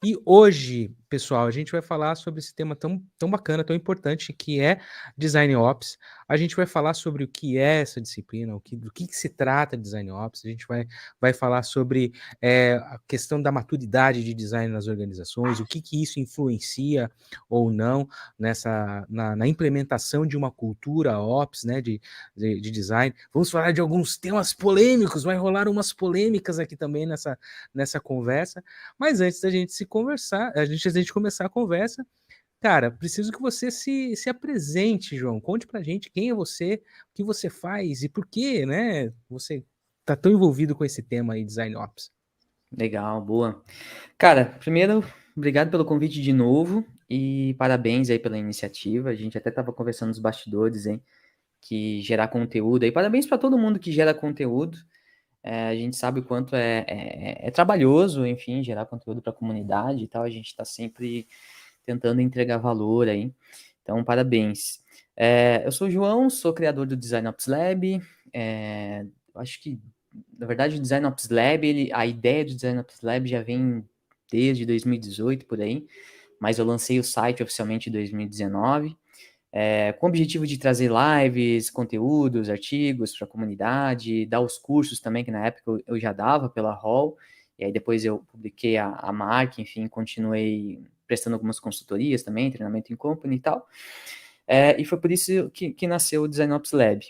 E hoje, pessoal, a gente vai falar sobre esse tema tão bacana, tão importante, que é Design Ops. A gente vai falar sobre o que é essa disciplina, do que se trata Design Ops. A gente vai falar sobre a questão da maturidade de design nas organizações, o que isso influencia ou não na implementação de uma cultura Ops, né, de design. Vamos falar de alguns temas polêmicos, vai rolar umas polêmicas aqui também nessa conversa. Mas antes da gente se conversar, antes da gente começar a conversa, cara, preciso que você se apresente, João. Conte pra gente quem é você, o que você faz e por que, né, você tá tão envolvido com esse tema aí, Design Ops. Legal, boa. Cara, primeiro, obrigado pelo convite de novo e parabéns aí pela iniciativa. A gente até estava conversando nos bastidores, hein, que gerar conteúdo aí. Parabéns para todo mundo que gera conteúdo. A gente sabe o quanto é trabalhoso, enfim, gerar conteúdo para a comunidade e tal. A gente está sempre tentando entregar valor aí. Então, parabéns. Eu sou o João, sou criador do Design Ops Lab. Acho que, na verdade, o Design Ops Lab, a ideia do Design Ops Lab já vem desde 2018, por aí, mas eu lancei o site oficialmente em 2019, com o objetivo de trazer lives, conteúdos, artigos para a comunidade, dar os cursos também, que na época eu já dava pela Hall, e aí depois eu publiquei a marca, enfim, continuei prestando algumas consultorias também, treinamento em company e tal. E foi por isso que nasceu o Design Ops Lab.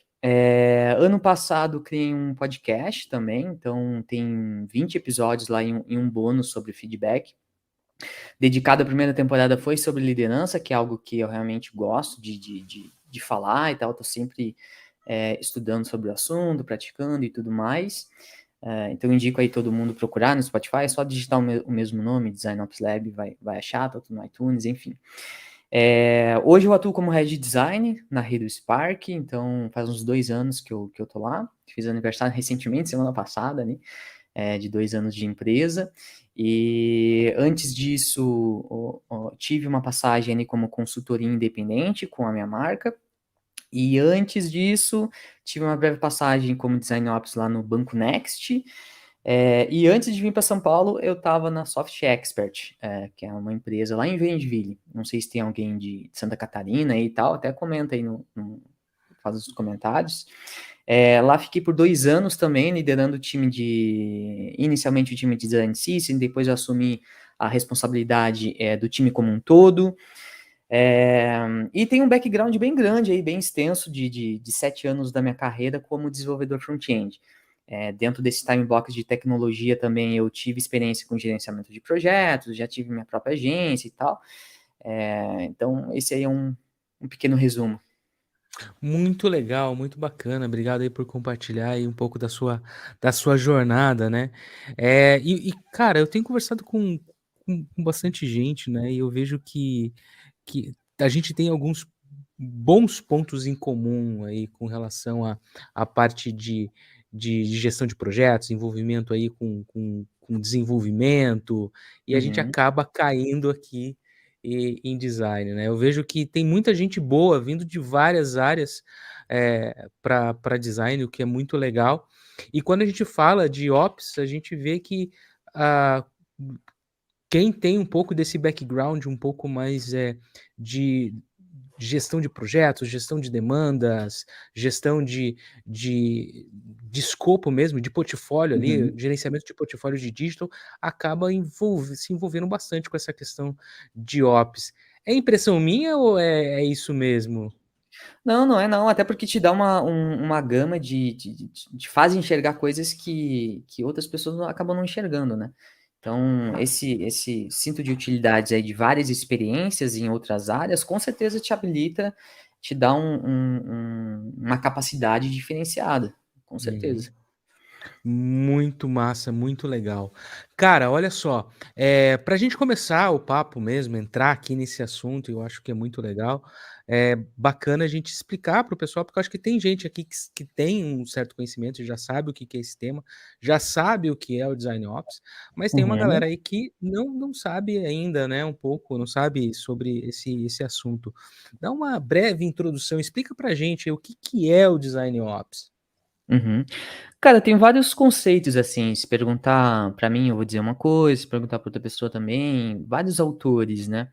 Ano passado criei um podcast também, então tem 20 episódios lá em um bônus sobre feedback. Dedicado à primeira temporada foi sobre liderança, que é algo que eu realmente gosto de falar e tal. Estou sempre estudando sobre o assunto, praticando e tudo mais. Então indico aí todo mundo procurar no Spotify, é só digitar o mesmo nome, Design Ops Lab, vai achar, tá tudo no iTunes, enfim. Hoje eu atuo como Head de Design na Rede Spark, então faz uns 2 anos que eu tô lá. Fiz aniversário recentemente, semana passada, né? De 2 anos de empresa. E antes disso, tive uma passagem ali como consultoria independente com a minha marca. E antes disso, tive uma breve passagem como Design Ops lá no Banco Next. E antes de vir para São Paulo, eu estava na Soft Expert, que é uma empresa lá em Joinville. Não sei se tem alguém de Santa Catarina e tal, até comenta aí faz os comentários. Lá fiquei por 2 anos também, liderando inicialmente o time de Design System, depois eu assumi a responsabilidade do time como um todo. E tem um background bem grande, aí, bem extenso, de 7 anos da minha carreira como desenvolvedor front-end. Dentro desse time box de tecnologia também eu tive experiência com gerenciamento de projetos, já tive minha própria agência e tal. Então, esse aí é um pequeno resumo. Muito legal, muito bacana. Obrigado aí por compartilhar aí um pouco da sua jornada, né? Cara, eu tenho conversado com bastante gente, né? E eu vejo que a gente tem alguns bons pontos em comum aí com relação à parte de gestão de projetos, envolvimento aí com desenvolvimento, e a gente Uhum. acaba caindo aqui em design, né? Eu vejo que tem muita gente boa vindo de várias áreas para design, o que é muito legal. E quando a gente fala de ops, a gente vê que ah, quem tem um pouco desse background, um pouco mais de gestão de projetos, gestão de demandas, gestão de escopo mesmo, de portfólio ali, Uhum. gerenciamento de portfólio de digital, acaba se envolvendo bastante com essa questão de ops. É impressão minha ou é isso mesmo? Não, não é não, até porque te dá uma gama de faz enxergar coisas que outras pessoas acabam não enxergando, né? Então, esse cinto de utilidades aí de várias experiências em outras áreas, com certeza te habilita, te dá uma capacidade diferenciada, com Uhum. certeza. Muito massa, muito legal. Cara, olha só, para a gente começar o papo mesmo, entrar aqui nesse assunto, eu acho que é muito legal, é bacana a gente explicar para o pessoal, porque eu acho que tem gente aqui que tem um certo conhecimento, já sabe o que que é esse tema, já sabe o que é o Design Ops, mas tem uma Uhum. galera aí que não sabe ainda, né, um pouco, não sabe sobre esse assunto. Dá uma breve introdução, explica pra gente aí o que que é o Design Ops. Uhum. Cara, tem vários conceitos, assim, se perguntar pra mim, eu vou dizer uma coisa, se perguntar pra outra pessoa também, vários autores, né.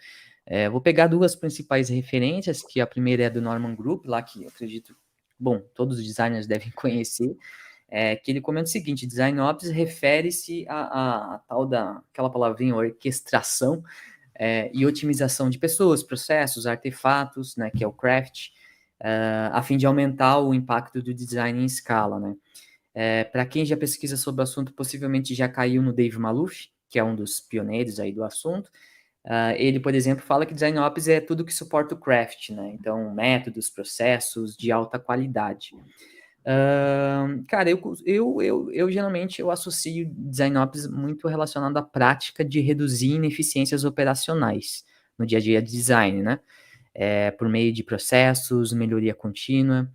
Vou pegar 2 principais referências, que a primeira é do Norman Group, lá que eu acredito, bom, todos os designers devem conhecer, que ele comenta o seguinte: Design Ops refere-se à tal da aquela palavrinha orquestração, e otimização de pessoas, processos, artefatos, né, que é o craft, a fim de aumentar o impacto do design em escala, né. Para quem já pesquisa sobre o assunto, possivelmente já caiu no Dave Maluf, que é um dos pioneiros aí do assunto. Ele, por exemplo, fala que Design Ops é tudo que suporta o craft, né? Então, métodos, processos de alta qualidade. Cara, eu geralmente eu associo Design Ops muito relacionado à prática de reduzir ineficiências operacionais no dia a dia de design, né? Por meio de processos, melhoria contínua.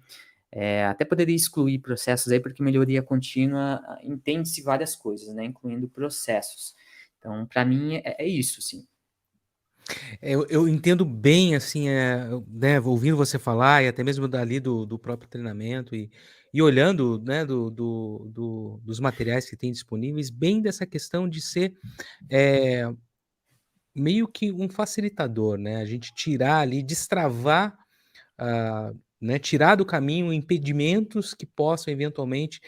Até poderia excluir processos aí, porque melhoria contínua entende-se várias coisas, né? Incluindo processos. Então, para mim, é isso, sim. Eu entendo bem, assim, né, ouvindo você falar e até mesmo dali do próprio treinamento e olhando, né, dos materiais que tem disponíveis, bem dessa questão de ser, eh, meio que um facilitador, né, a gente tirar ali, destravar, né, tirar do caminho impedimentos que possam eventualmente,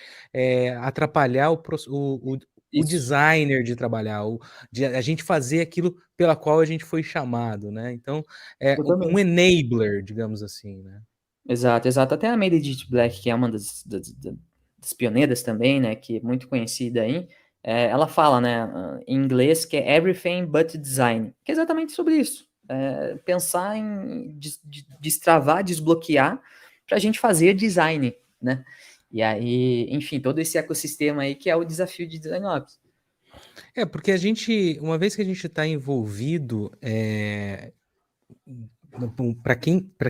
atrapalhar o Isso, designer de trabalhar, de a gente fazer aquilo pela qual a gente foi chamado, né, então, é um totalmente. enabler, digamos assim, né. Exato, exato. Até a Meredith Black, que é uma das pioneiras também, né, que é muito conhecida aí, ela fala, né, em inglês, que é "everything but design", que é exatamente sobre isso. Pensar em destravar, desbloquear, para a gente fazer design, né. E aí, enfim, todo esse ecossistema aí que é o desafio de Design Ops. É, porque a gente uma vez que a gente está envolvido, para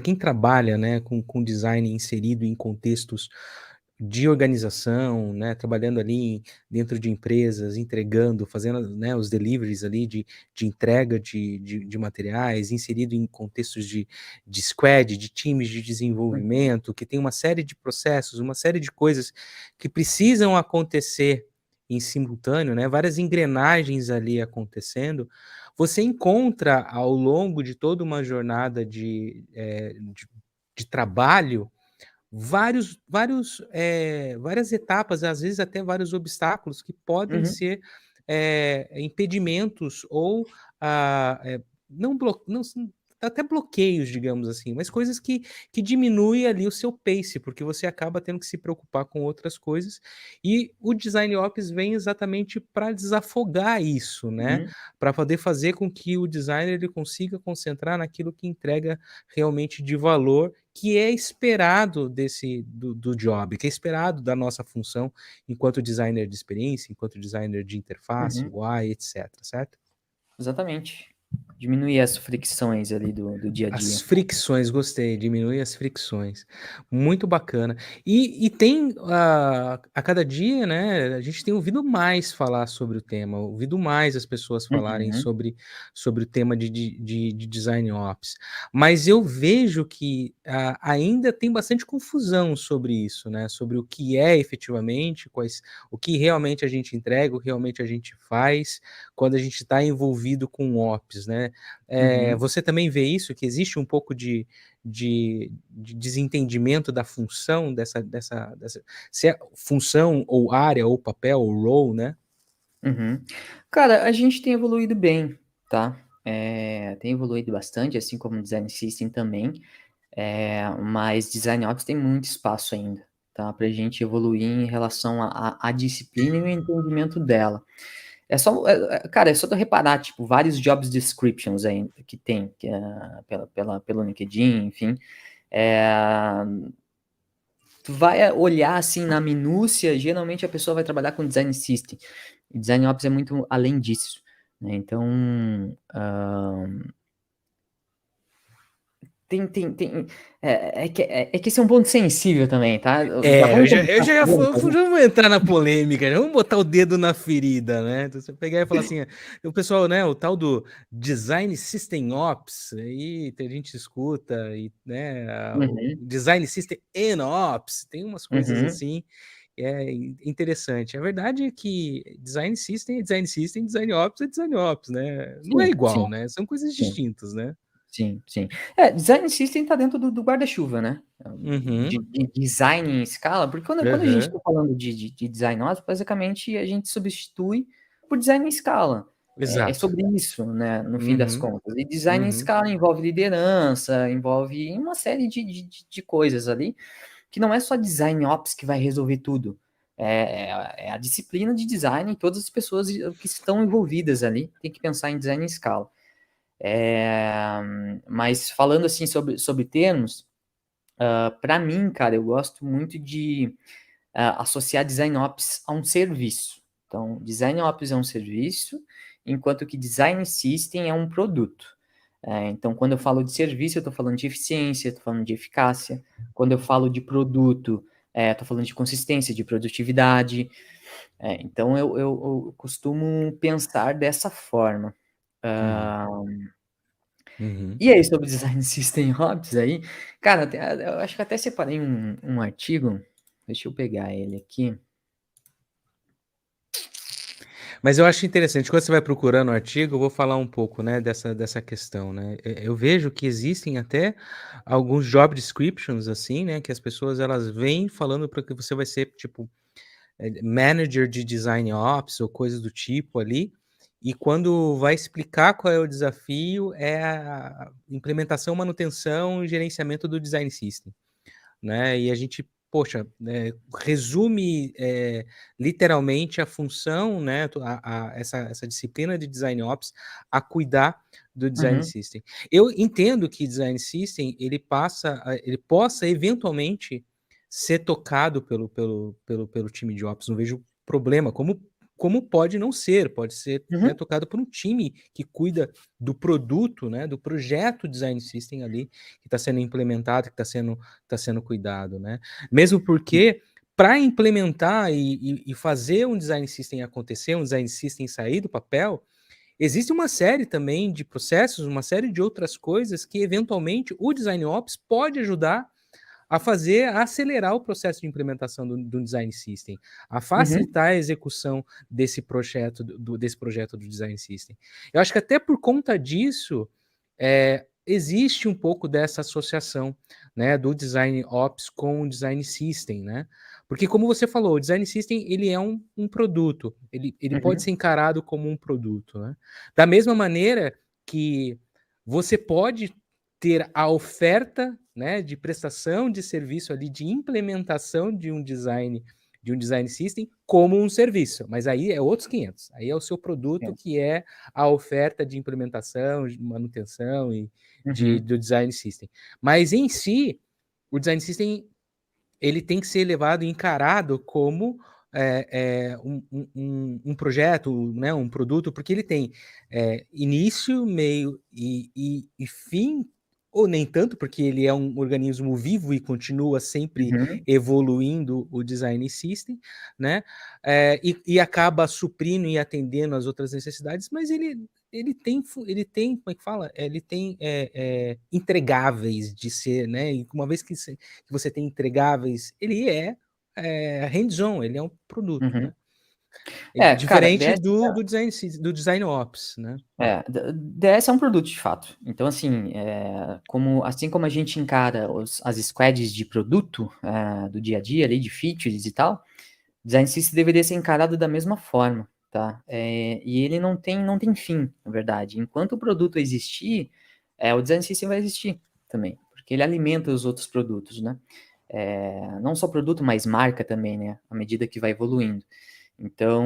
quem trabalha, né, com design inserido em contextos de organização, né, trabalhando ali dentro de empresas, entregando, fazendo, né, os deliveries ali de entrega de materiais, inserido em contextos de squad, de times de Uhum, desenvolvimento, que tem uma série de processos, uma série de coisas que precisam acontecer em simultâneo, né, várias engrenagens ali acontecendo. Você encontra ao longo de toda uma jornada de trabalho, várias etapas, às vezes até vários obstáculos que podem uhum, ser, impedimentos ou, não blo não s até bloqueios, digamos assim, mas coisas que diminui ali o seu pace, porque você acaba tendo que se preocupar com outras coisas, e o design ops vem exatamente para desafogar isso, né, uhum, para poder fazer com que o designer ele consiga concentrar naquilo que entrega realmente de valor, que é esperado do job, que é esperado da nossa função enquanto designer de experiência, enquanto designer de interface, uhum. UI, etc, certo? Exatamente. Diminuir as fricções ali do dia a As dia. fricções, gostei, diminuir as fricções. Muito bacana. E tem, a cada dia, né, a gente tem ouvido mais falar sobre o tema, ouvido mais as pessoas falarem Uhum, sobre o tema de design ops. Mas eu vejo que, ainda tem bastante confusão sobre isso, né, sobre o que é efetivamente, o que realmente a gente entrega, o que realmente a gente faz, quando a gente está envolvido com ops, né. uhum. Você também vê isso, que existe um pouco de desentendimento da função dessa se é função ou área ou papel ou role, né? Uhum. Cara, a gente tem evoluído bem, tá? Tem evoluído bastante, assim como o Design System também, mas Design Ops tem muito espaço ainda, tá? Pra gente evoluir em relação à disciplina e o entendimento dela. Cara, é só tu reparar, tipo, vários jobs descriptions aí que tem, pelo LinkedIn, enfim. É, Tu vai olhar, assim, na minúcia, geralmente a pessoa vai trabalhar com design system, e design ops é muito além disso, né, então, É que esse é um ponto sensível também, tá? Já É, vamos começar já vou entrar na polêmica, já vamos botar o dedo na ferida, né? Então, você pegar e falar assim, o pessoal, né, o tal do Design System Ops, aí a gente escuta, e, né, o Uhum, Design System and Ops, tem umas coisas uhum. assim, interessante. A verdade é que Design System é Design System, Design Ops é Design Ops, né? Não é Sim, sim, igual, né? São coisas sim. distintas, né? Sim, sim. Design System tá dentro do guarda-chuva, né? Uhum, De design em escala, porque quando a gente aham, está falando de design nosso, basicamente a gente substitui por design em escala. É exato. sobre isso, né? No fim das Uhum, contas. E design em uhum, escala envolve liderança, envolve uma série de coisas ali, que não é só design ops que vai resolver tudo. É a disciplina de design e todas as pessoas que estão envolvidas ali tem que pensar em design em escala. É, mas falando assim sobre termos, para mim, cara, eu gosto muito de associar Design Ops a um serviço. Então, Design Ops é um serviço, enquanto que Design System é um produto. Então, quando eu falo de serviço, eu estou falando de eficiência, estou falando de eficácia. Quando eu falo de produto, estou falando de consistência, de produtividade. Então, eu costumo pensar dessa forma. uhum, Ah, uhum. e aí, sobre Design System Ops aí, cara, eu acho que até separei um artigo, deixa eu pegar ele aqui. Mas eu acho interessante, quando você vai procurando o artigo, eu vou falar um pouco, né, dessa questão, né. Eu vejo que existem até alguns job descriptions, assim, né, que as pessoas elas vêm falando para que você vai ser, tipo, manager de design ops ou coisas do tipo ali, e quando vai explicar qual é o desafio, é a implementação, manutenção e gerenciamento do design system. Né, e a gente, poxa, resume, literalmente a função, né, essa disciplina de Design Ops a cuidar do Design Uhum, System. Eu entendo que Design System ele possa eventualmente ser tocado pelo time de Ops, não vejo problema, como pode não ser, pode ser, né, uhum, tocado por um time que cuida do produto, né, do projeto Design System ali, que está sendo implementado, que está sendo cuidado, né? Mesmo porque para implementar e fazer um design system acontecer, um design system sair do papel, existe uma série também de processos, uma série de outras coisas que eventualmente o design ops pode ajudar a fazer, a acelerar o processo de implementação do design system, a uhum, facilitar a execução desse projeto do design system. Eu acho que até por conta disso, existe um pouco dessa associação, né, do design ops com o design system, né? Porque como você falou, o design system ele é um produto, ele pode uhum, ser encarado como um produto, né? Da mesma maneira que você pode ter a oferta, né, de prestação de serviço ali, de implementação de um design system como um serviço, mas aí é outros 500. Aí é o seu produto sim, que é a oferta de implementação, de manutenção e uhum, do design system. Mas em si, o design system ele tem que ser levado e encarado como um projeto, né, um produto, porque ele tem início, meio e fim, ou nem tanto, porque ele é um organismo vivo e continua sempre uhum, evoluindo o design system, né? E acaba suprindo e atendendo as outras necessidades, mas ele tem, como é que fala? Ele tem entregáveis de ser, né? E uma vez que você tem entregáveis, ele é hands-on, ele é um produto, né. uhum. Cara, Diferente do design ops, né. DS é um produto de fato. Então, assim, assim como a gente encara as squads de produto do dia a dia, ali, de features e tal, Design System deveria ser encarado da mesma forma, tá? E ele não tem fim, na verdade. Enquanto o produto existir, o Design System vai existir também, porque ele alimenta os outros produtos, né? Não só produto, mas marca também, né? À medida que vai evoluindo. Então,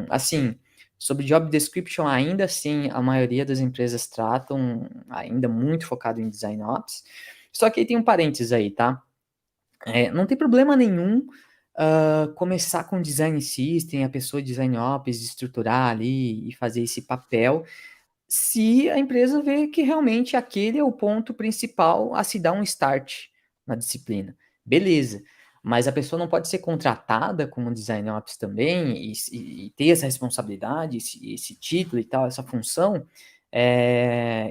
assim, sobre Job Description, ainda assim, a maioria das empresas tratam ainda muito focado em Design Ops. Só que aí tem um parênteses aí, tá? Não tem problema nenhum começar com design system, a pessoa design ops, estruturar ali e fazer esse papel, se a empresa vê que realmente aquele é o ponto principal a se dar um start na disciplina. Beleza. Mas a pessoa não pode ser contratada como design ops também e ter essa responsabilidade, esse título e tal, essa função,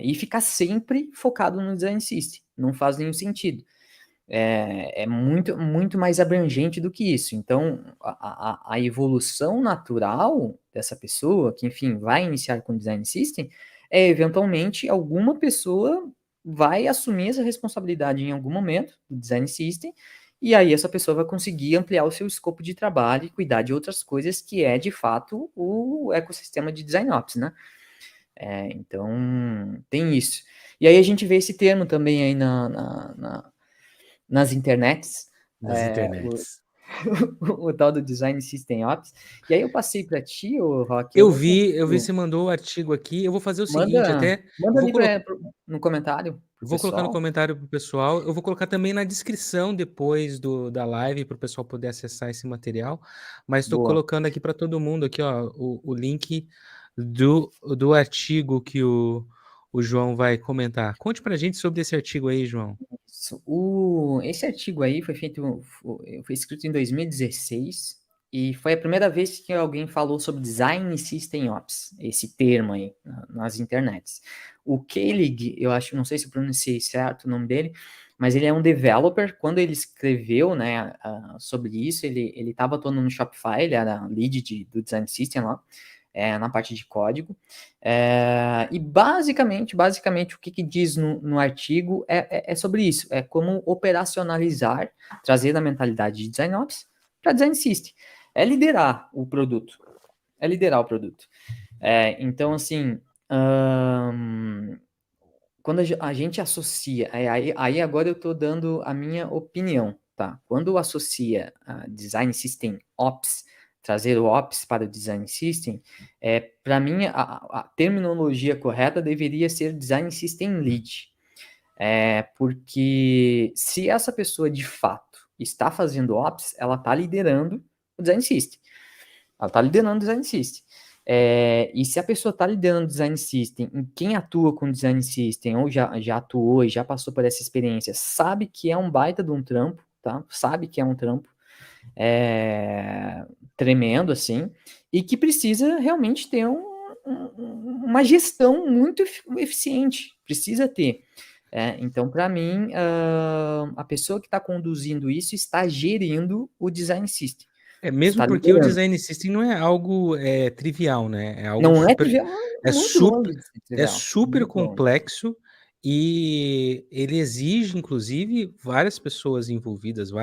e ficar sempre focado no design system. Não faz nenhum sentido. É muito, muito mais abrangente do que isso. Então, a evolução natural dessa pessoa, que, enfim, vai iniciar com design system, eventualmente alguma pessoa vai assumir essa responsabilidade em algum momento do design system, e aí essa pessoa vai conseguir ampliar o seu escopo de trabalho e cuidar de outras coisas que é, de fato, o ecossistema de design ops, né? Então, tem isso. E aí a gente vê esse termo também aí nas internets, Nas o, internets. o tal do Design System Ops. E aí eu passei para ti, o Rock, eu Eu não vi, eu vi, consigo. você mandou o artigo aqui. Eu vou fazer o seguinte, Manda, até manda eu vou ali colocar, no comentário pro vou colocar no pessoal. comentário pro pessoal. Eu vou colocar também na descrição depois da live para o pessoal poder acessar esse material. Mas estou Boa. colocando aqui para todo mundo aqui, ó, o link do artigo que o João vai comentar. Conte para a gente sobre esse artigo aí, João. Esse artigo aí foi escrito em 2016 e foi a primeira vez que alguém falou sobre Design System Ops, esse termo aí nas internets. O Koenig, eu acho, não sei se eu pronunciei certo o nome dele, mas ele é um developer. Quando ele escreveu, né, sobre isso, ele estava atuando no Shopify, ele era lead do Design System lá, na parte de código. E basicamente, o que diz no artigo é sobre isso, é como operacionalizar, trazer a mentalidade de Design Ops para Design System. É liderar o produto. É liderar o produto. Então, assim, quando a gente associa, aí agora eu estou dando a minha opinião, tá? Quando associa a Design System Ops, trazer o Ops para o Design System, para mim a terminologia correta deveria ser Design System Lead. Porque se essa pessoa de fato está fazendo Ops, ela está liderando o Design System. Ela está liderando o Design System. E se a pessoa está liderando Design System, e quem atua com Design System, ou já atuou e já passou por essa experiência, sabe que é um baita de um trampo, tá? Sabe que é um trampo tremendo, assim, e que precisa realmente ter uma gestão muito eficiente. Precisa ter. Então, para mim, a pessoa que está conduzindo isso está gerindo o Design System. Mesmo Está porque o liderando. design system não é algo trivial, né? É algo Não é super, trivial, é muito longe super, de ser é trivial, super muito longe. complexo e ele exige, inclusive, várias pessoas envolvidas, Sim,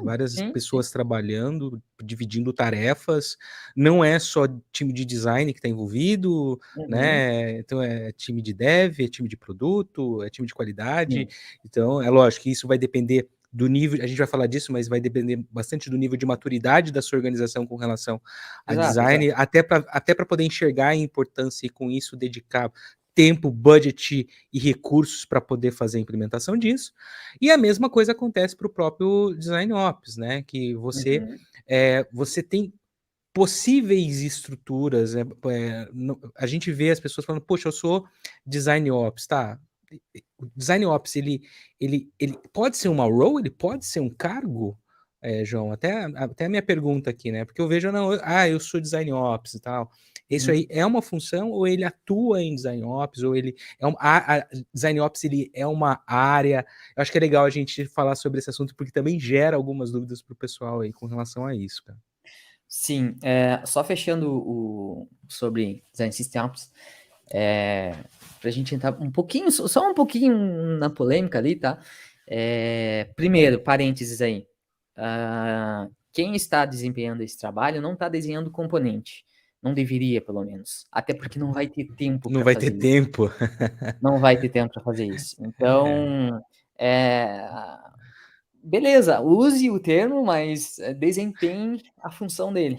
várias sim, sim. pessoas trabalhando, dividindo tarefas. Não é só time de design que está envolvido, Uhum, né? Então é time de dev, é time de produto, é time de qualidade. sim. Então é lógico que isso vai depender do nível, a gente vai falar disso, mas vai depender bastante do nível de maturidade da sua organização com relação a Exato, exato. design, até para poder enxergar a importância e com isso dedicar tempo, budget e recursos para poder fazer a implementação disso. E a mesma coisa acontece para o próprio Design Ops, né? Que Uhum, você tem possíveis estruturas, né? A gente vê as pessoas falando, poxa, eu sou Design Ops, tá? O Design Ops, ele pode ser uma role, ele pode ser um cargo, João? Até a minha pergunta aqui, né? Porque eu vejo, não, eu sou Design Ops e tal. Isso uhum. aí é uma função ou ele atua em Design Ops ou ele é Design Ops ele é uma área? Eu acho que é legal a gente falar sobre esse assunto porque também gera algumas dúvidas para o pessoal aí com relação a isso, cara. Sim, só fechando sobre Design System Ops, para a gente entrar um pouquinho, só um pouquinho na polêmica ali, tá? Primeiro, parênteses aí. Quem está desempenhando esse trabalho não está desenhando componente. Não deveria, pelo menos. Até porque não vai ter tempo Não para vai ter fazer isso. tempo. Não vai ter tempo para fazer isso. É. Então, é, beleza, use o termo, mas desempenhe a função dele.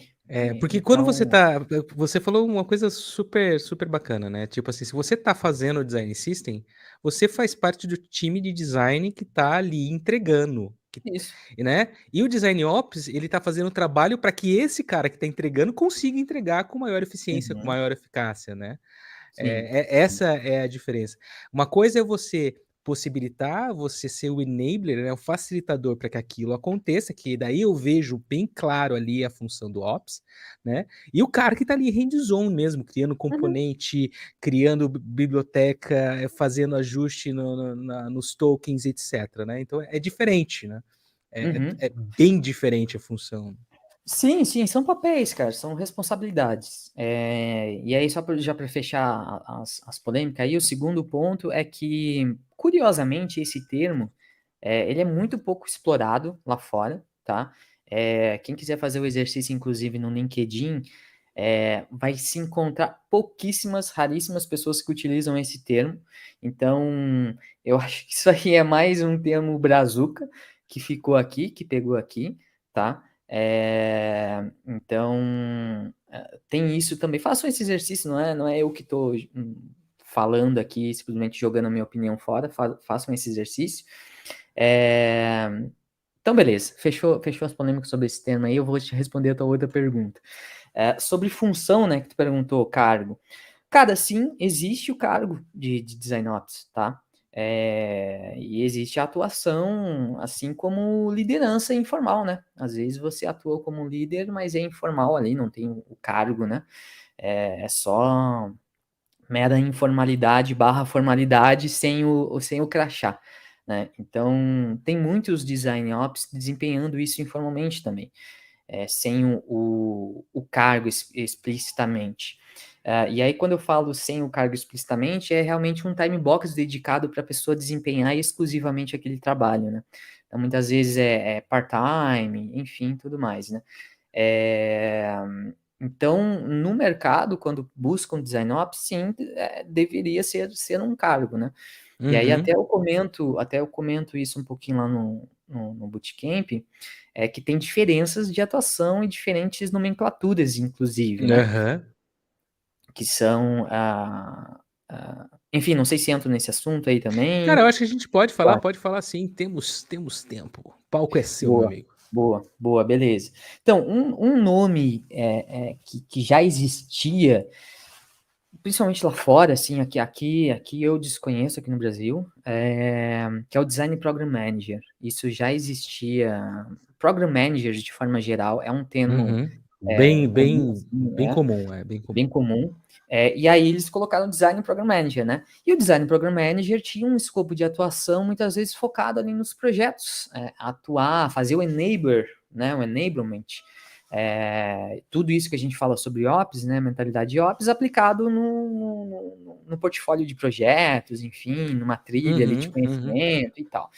Porque quando Então, você falou uma coisa super, super bacana, né? Tipo assim, se você tá fazendo o design system, você faz parte do time de design que tá ali entregando, isso. né? E o design ops, ele tá fazendo o trabalho para que esse cara que tá entregando consiga entregar com maior eficiência, com Uhum, maior eficácia, né? sim, Essa é a diferença. Uma coisa é você possibilitar, você ser o enabler, né, o facilitador para que aquilo aconteça, que daí eu vejo bem claro ali a função do Ops, né, e o cara que está ali hands-on mesmo, criando uhum, componente, criando biblioteca, fazendo ajuste nos tokens, etc, né, então é diferente, né, uhum. é bem diferente a função. Sim, sim, são papéis, cara, são responsabilidades. E aí, só já para fechar as polêmicas, aí o segundo ponto é que, curiosamente, esse termo, ele é muito pouco explorado lá fora, tá? Quem quiser fazer o exercício, inclusive, no LinkedIn, vai se encontrar pouquíssimas, raríssimas pessoas que utilizam esse termo. Então, eu acho que isso aí é mais um termo brazuca que ficou aqui, que pegou aqui, tá? Então, tem isso também. Façam esse exercício, não é eu que estou falando aqui, simplesmente jogando a minha opinião fora. Façam esse exercício. É, então, beleza. Fechou as polêmicas sobre esse tema aí. Eu vou te responder a tua outra pergunta. Sobre função, né, que tu perguntou, cargo. Cara, sim, existe o cargo de Design Ops, tá? E existe a atuação, assim como liderança informal, né? Às vezes você atua como líder, mas é informal ali, não tem o cargo, né? É só mera informalidade barra formalidade sem o crachá, né? Então, tem muitos Design Ops desempenhando isso informalmente também, sem o cargo explicitamente. E aí, quando eu falo sem o cargo explicitamente, é realmente um time box dedicado para a pessoa desempenhar exclusivamente aquele trabalho, né? Então, muitas vezes é part-time, enfim, tudo mais, né? É, então, no mercado, quando buscam design ops, sim, deveria ser um cargo, né? E aí Uhum. até eu comento isso um pouquinho lá no Bootcamp, que tem diferenças de atuação e diferentes nomenclaturas, inclusive, né? Aham. Que são, enfim, não sei se entro nesse assunto aí também. Cara, eu acho que a gente Claro. pode falar sim, temos tempo. O palco é seu, meu Boa, amigo. boa, boa, beleza. Então, um nome que já existia, principalmente lá fora, assim, aqui eu desconheço aqui no Brasil, que é o Design Program Manager. Isso já existia. Program Manager, de forma geral, é um termo Uhum. Bem comum, bem assim, bem comum, é bem comum. bem comum. E aí eles colocaram Design Program Manager, né? E o Design Program Manager tinha um escopo de atuação muitas vezes focado ali nos projetos, atuar, fazer o enabler, né? O enablement. Tudo isso que a gente fala sobre Ops, né? Mentalidade Ops, aplicado no portfólio de projetos, enfim, numa trilha ali de Uhum, uhum. conhecimento e tal.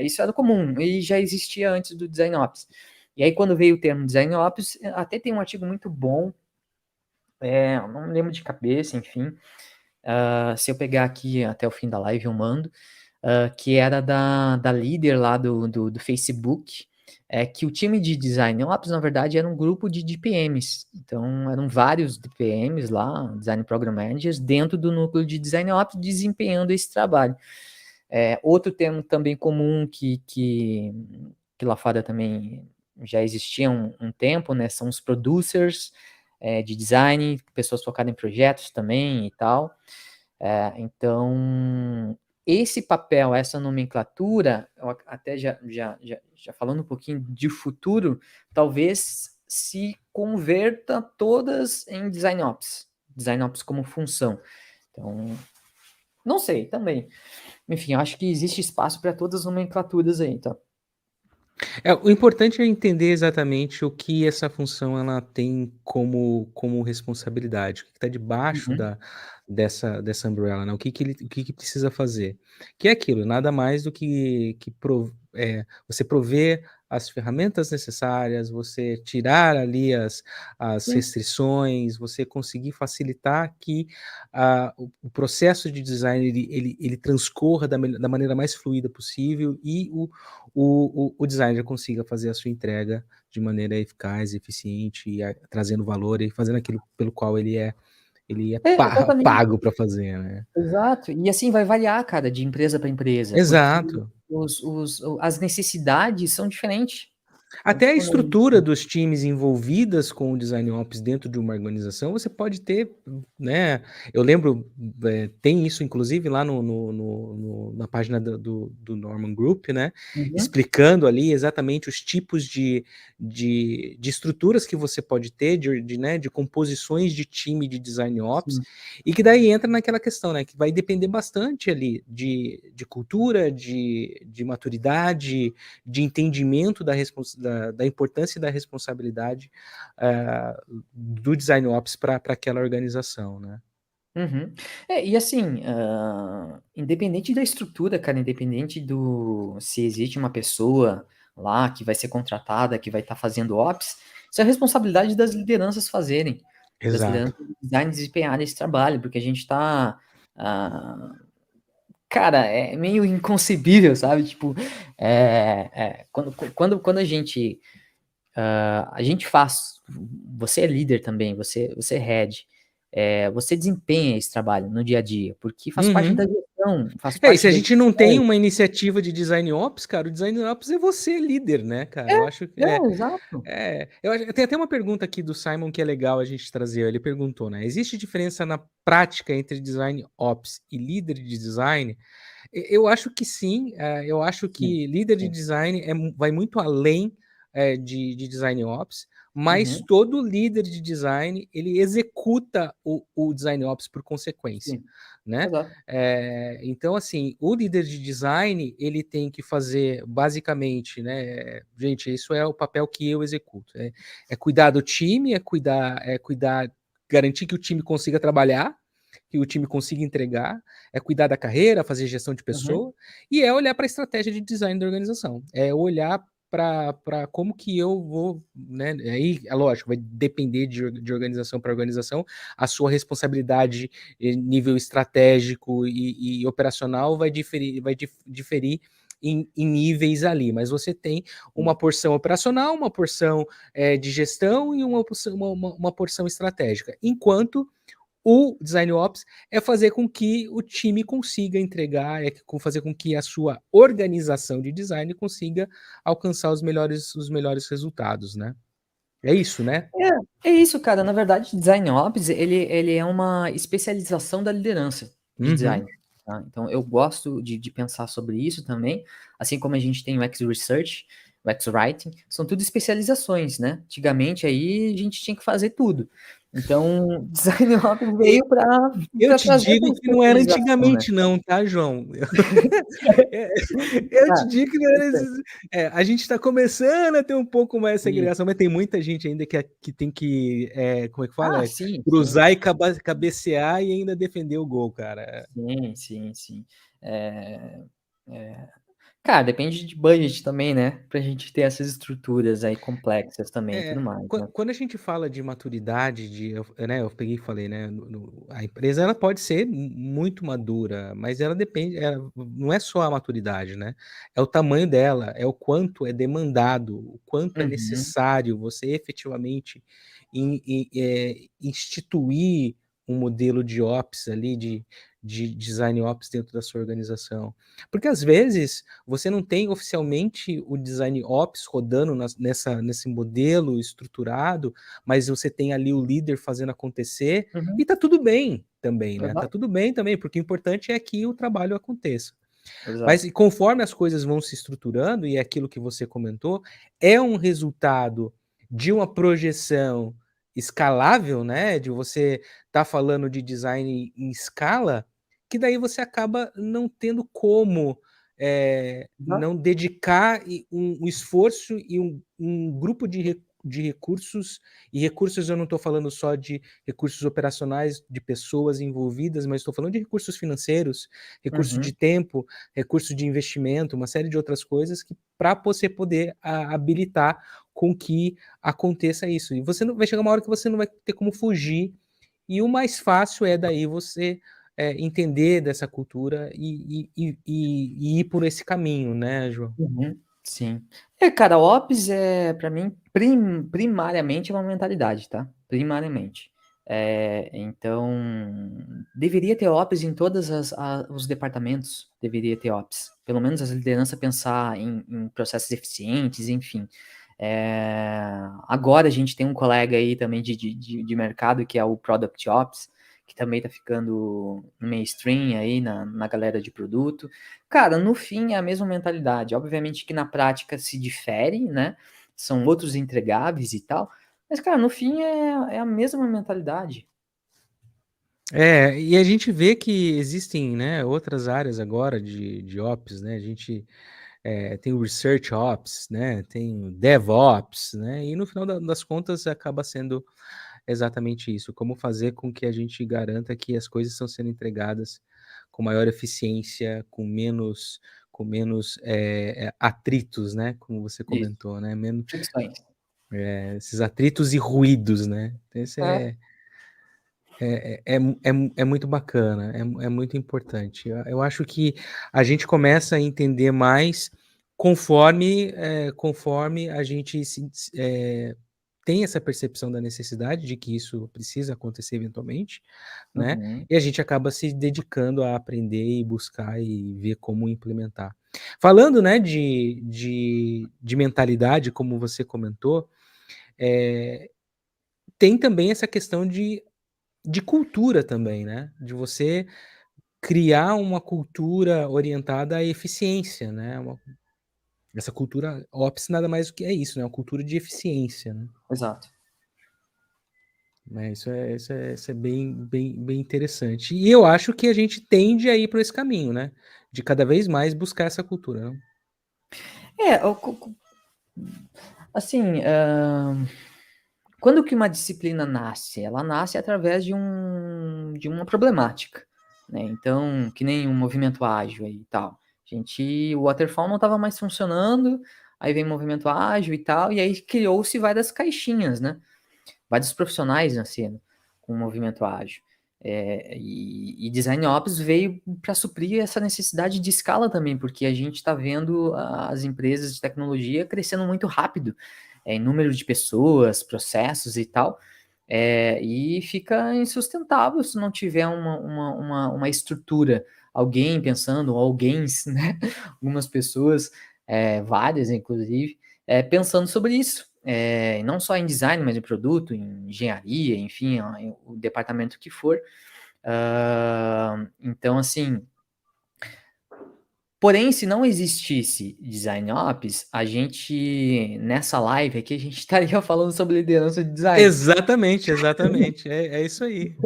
Isso era comum e já existia antes do Design Ops. E aí, quando veio o termo Design Ops, até tem um artigo muito bom, eu não lembro de cabeça, enfim. Se eu pegar aqui até o fim da live, eu mando. Que era da líder lá do Facebook, que o time de Design Ops, na verdade, era um grupo de DPMs. Então, eram vários DPMs lá, Design Program Managers, dentro do núcleo de Design Ops, desempenhando esse trabalho. Outro termo também comum que lá fora também já existia um tempo, né? São os producers de design, pessoas focadas em projetos também e tal. Então, esse papel, essa nomenclatura, até já falando um pouquinho de futuro, talvez se converta todas em Design Ops como função. Então, não sei também. Enfim, acho que existe espaço para todas as nomenclaturas aí, tá? O importante é entender exatamente o que essa função ela tem como responsabilidade, o que está debaixo Uhum. dessa umbrella, né, o que que precisa fazer. Que é aquilo, nada mais do que você prover as ferramentas necessárias, você tirar ali as Sim. restrições, você conseguir facilitar que, o processo de design ele transcorra da maneira mais fluida possível e o designer consiga fazer a sua entrega de maneira eficaz, eficiente e trazendo valor e fazendo aquilo pelo qual ele é Exatamente. pago para fazer, né. Exato. E assim vai variar, cara, de empresa para empresa, porque Exato. as necessidades são diferentes. Então, Até a tipo, estrutura dos times envolvidas com o Design Ops dentro de uma organização, você pode ter, né, eu lembro, tem isso inclusive lá na página do Norman Group, né, uhum, explicando ali exatamente os tipos de estruturas que você pode ter, né, de composições de time de Design Ops, sim, e que daí entra naquela questão, né, que vai depender bastante ali de cultura, de maturidade, de entendimento da importância e da responsabilidade do Design Ops para aquela organização, né? uhum. E assim, independente da estrutura, cara, independente do se existe uma pessoa lá que vai ser contratada, que vai estar fazendo ops, isso é responsabilidade das lideranças fazerem, das Exato. lideranças de design desempenharem esse trabalho, porque a gente tá, cara, é meio inconcebível, sabe? Tipo, quando a gente faz, você é líder também, você é head, você desempenha esse trabalho no dia a dia, porque faz parte da Uhum. gestão, faz E se parte a da gente não tem gestão. uma iniciativa de Design Ops, cara, o Design Ops é você líder, né, cara? Eu acho que Exato. tem até uma pergunta aqui do Simon que é legal a gente trazer. Ele perguntou, né? Existe diferença na prática entre Design Ops e líder de design? Eu acho que sim, eu acho Sim, que líder de sim. design vai muito além de design ops, mas Uhum, todo líder de design ele executa o design ops por consequência, sim, né? exato. Então, assim, o líder de design ele tem que fazer basicamente, né? Gente, isso é o papel que eu executo. É cuidar do time, é cuidar, garantir que o time consiga trabalhar, que o time consiga entregar, é cuidar da carreira, fazer gestão de Uhum, pessoa, e é olhar para a estratégia de design da organização. É olhar para como que eu vou, né? Aí, é lógico, vai depender de organização para organização, a sua responsabilidade nível estratégico e operacional vai diferir em níveis ali, mas você tem uma sim. porção operacional, uma porção de gestão e uma porção estratégica. Enquanto o Design Ops é fazer com que o time consiga entregar, fazer com que a sua organização de design consiga alcançar os melhores resultados, né. É isso, né? É isso, cara. Na verdade, Design Ops, ele é uma especialização da liderança de Uhum. design, tá? Então eu gosto de pensar sobre isso também, assim como a gente tem o X Research, o X Writing, são tudo especializações, né? Antigamente aí a gente tinha que fazer tudo. Então, Design Ops veio Eu para te trazer essa digo que não era especialização, né? antigamente não, tá, João? É, eu te Ah, digo que não eu era sei. a gente está começando a ter um pouco mais essa Sim. segregação, mas tem muita gente ainda que tem que, como é que fala? Ah, sim, sim. Cruzar e cabecear e ainda defender o gol, cara. Sim, sim, sim. Eh Cara, depende de budget também, né, pra gente ter essas estruturas aí complexas também e tudo mais, né. Quando a gente fala de maturidade, né, eu peguei e falei, né, a empresa ela pode ser muito madura, mas ela depende, não é só a maturidade, né? É o tamanho dela, é o quanto é demandado, o quanto é Uhum, necessário você efetivamente instituir um modelo de ops ali, de design ops dentro da sua organização. Porque às vezes você não tem oficialmente o design ops rodando nesse modelo estruturado, mas você tem ali o líder fazendo acontecer uhum, e tá tudo bem também, né? Tá exato, tudo bem também, porque o importante é que o trabalho aconteça. Mas exato. e conforme as coisas vão se estruturando, e é aquilo que você comentou, é um resultado de uma projeção escalável, né? De você estar falando de design em escala, que daí você acaba não tendo como Exato. não dedicar um esforço e um grupo de recursos, e recursos eu não estou falando só de recursos operacionais de pessoas envolvidas, mas estou falando de recursos financeiros, recursos de Uhum, tempo, recurso de investimento, uma série de outras coisas que para você poder habilitar com que aconteça isso. E você não vai chegar uma hora que você não vai ter como fugir, e o mais fácil é daí você entender dessa cultura e ir por esse caminho, né, João? uhum, sim. Cara, Ops pra mim, primariamente é uma mentalidade, tá, primariamente. Então, deveria ter Ops em todas os departamentos, deveria ter Ops. Pelo menos as lideranças pensar em processos eficientes, enfim. Agora a gente tem um colega aí também de mercado, que é o Product Ops, que também está ficando no mainstream aí na galera de produto. Cara, no fim é a mesma mentalidade. Obviamente que na prática se difere, né? São outros entregáveis e tal. Mas, cara, no fim é a mesma mentalidade. E a gente vê que existem, né, outras áreas agora de Ops, né? A gente tem o Research Ops, né? Tem o DevOps, né? E no final das contas acaba sendo exatamente isso, como fazer com que a gente garanta que as coisas estão sendo entregadas com maior eficiência, com menos atritos, né? Como você Isso. comentou, né? Menos Fricções. esses atritos e ruídos, né? Esse É. é muito bacana, é muito importante. Eu acho que a gente começa a entender mais conforme a gente tem essa percepção da necessidade de que isso precisa acontecer eventualmente, né? Uhum. E a gente acaba se dedicando a aprender e buscar e ver como implementar. Falando, né, de mentalidade, como você comentou, tem também essa questão de cultura também, né? De você criar uma cultura orientada à eficiência, né? Essa cultura Ops nada mais do que é isso, né? Uma cultura de eficiência, né? Exato. Isso é bem interessante. E eu acho que a gente tende a ir por esse caminho, né? De cada vez mais buscar essa cultura, né? É, assim, quando que uma disciplina nasce? Ela nasce através de uma problemática, né? Então, que nem um movimento ágil aí e tal. O waterfall não estava mais funcionando, aí vem movimento ágil e tal, e aí criou-se várias caixinhas, né? Vários profissionais nasceram com o movimento ágil. E Design Ops veio para suprir essa necessidade de escala também, porque a gente está vendo as empresas de tecnologia crescendo muito rápido, em número de pessoas, processos e tal, e fica insustentável se não tiver uma estrutura, alguém pensando, alguém, né? Algumas pessoas, várias inclusive, pensando sobre isso. Não só em design, mas em produto, em engenharia, enfim, em o departamento que for. Então, assim, porém, se não existisse Design Ops, a gente, nessa live aqui, a gente estaria falando sobre liderança de design. Exatamente, exatamente. É isso aí.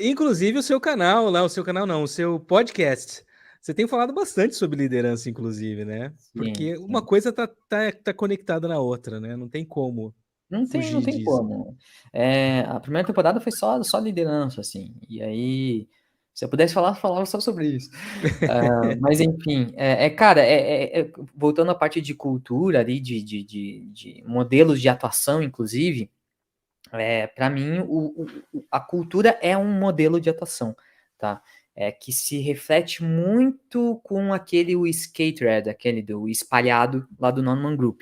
Inclusive o seu canal lá, o seu canal não, o seu podcast. Você tem falado bastante sobre liderança, inclusive, né? Sim, Porque uma sim. coisa tá conectada na outra, né? Não tem como Não fugir tem disso. como. A primeira temporada foi só liderança, assim. E aí, se eu pudesse falar, falava só sobre isso. Mas enfim, cara, voltando à parte de cultura ali, de modelos de atuação, inclusive, para mim, a cultura é um modelo de atuação, tá? Que se reflete muito com o Skate-Red, aquele do espalhado lá do Norman Group.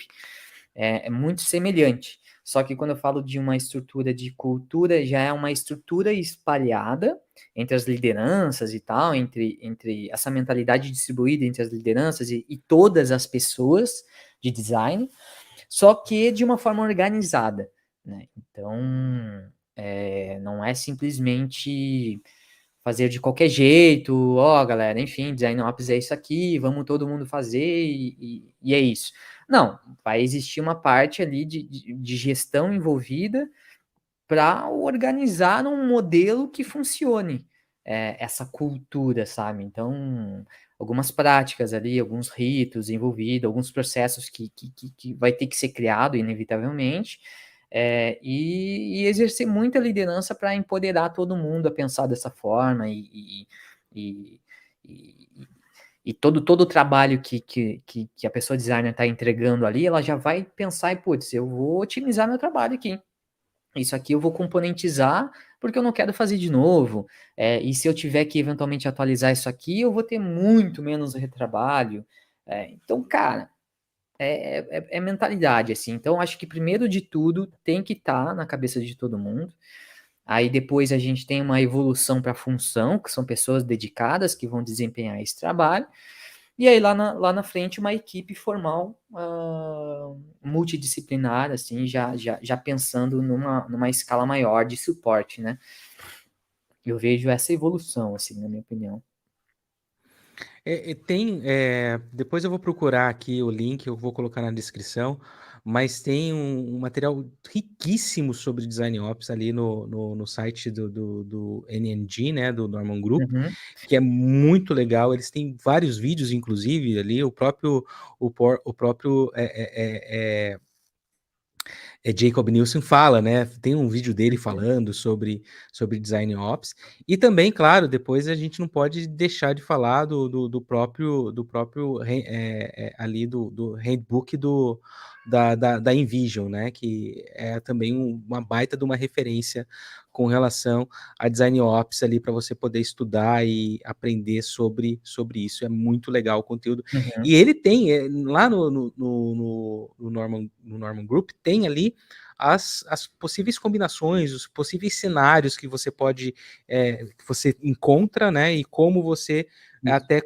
É muito semelhante. Só que quando eu falo de uma estrutura de cultura, já é uma estrutura espalhada entre as lideranças e tal, entre essa mentalidade distribuída entre as lideranças e todas as pessoas de design, só que de uma forma organizada, né? Então, não é simplesmente fazer de qualquer jeito, ó, galera, enfim, design ops é isso aqui, vamos todo mundo fazer e é isso. Não, vai existir uma parte ali de gestão envolvida para organizar um modelo que funcione, essa cultura, sabe? Então, algumas práticas ali, alguns ritos envolvidos, alguns processos que vai ter que ser criado, inevitavelmente, e exercer muita liderança para empoderar todo mundo a pensar dessa forma e, e, e todo o trabalho que a pessoa designer está entregando ali, ela já vai pensar e, putz, eu vou otimizar meu trabalho aqui. Isso aqui eu vou componentizar, porque eu não quero fazer de novo. E se eu tiver que eventualmente atualizar isso aqui, eu vou ter muito menos retrabalho. Então, cara, é mentalidade, assim. Então, acho que primeiro de tudo tem que estar na cabeça de todo mundo. Aí depois a gente tem uma evolução para a função, que são pessoas dedicadas que vão desempenhar esse trabalho. E aí, lá na frente, uma equipe formal, multidisciplinar, assim, já pensando numa escala maior de suporte, né? Eu vejo essa evolução, assim, na minha opinião. Depois eu vou procurar aqui o link, eu vou colocar na descrição, mas tem um material riquíssimo sobre Design Ops ali no site do NNG, né, do Norman Group, Uhum. que é muito legal. Eles têm vários vídeos, inclusive, ali, o próprio Jacob Nielsen fala, né? Tem um vídeo dele falando sobre Design Ops. E também, claro, depois a gente não pode deixar de falar do próprio ali do handbook da InVision, né? Que é também uma baita de uma referência com relação a Design Ops ali para você poder estudar e aprender sobre isso. É muito legal o conteúdo. Uhum. E ele tem, lá no Norman Group, tem ali as possíveis combinações, os possíveis cenários que você pode, que você encontra, né? E como você Isso. até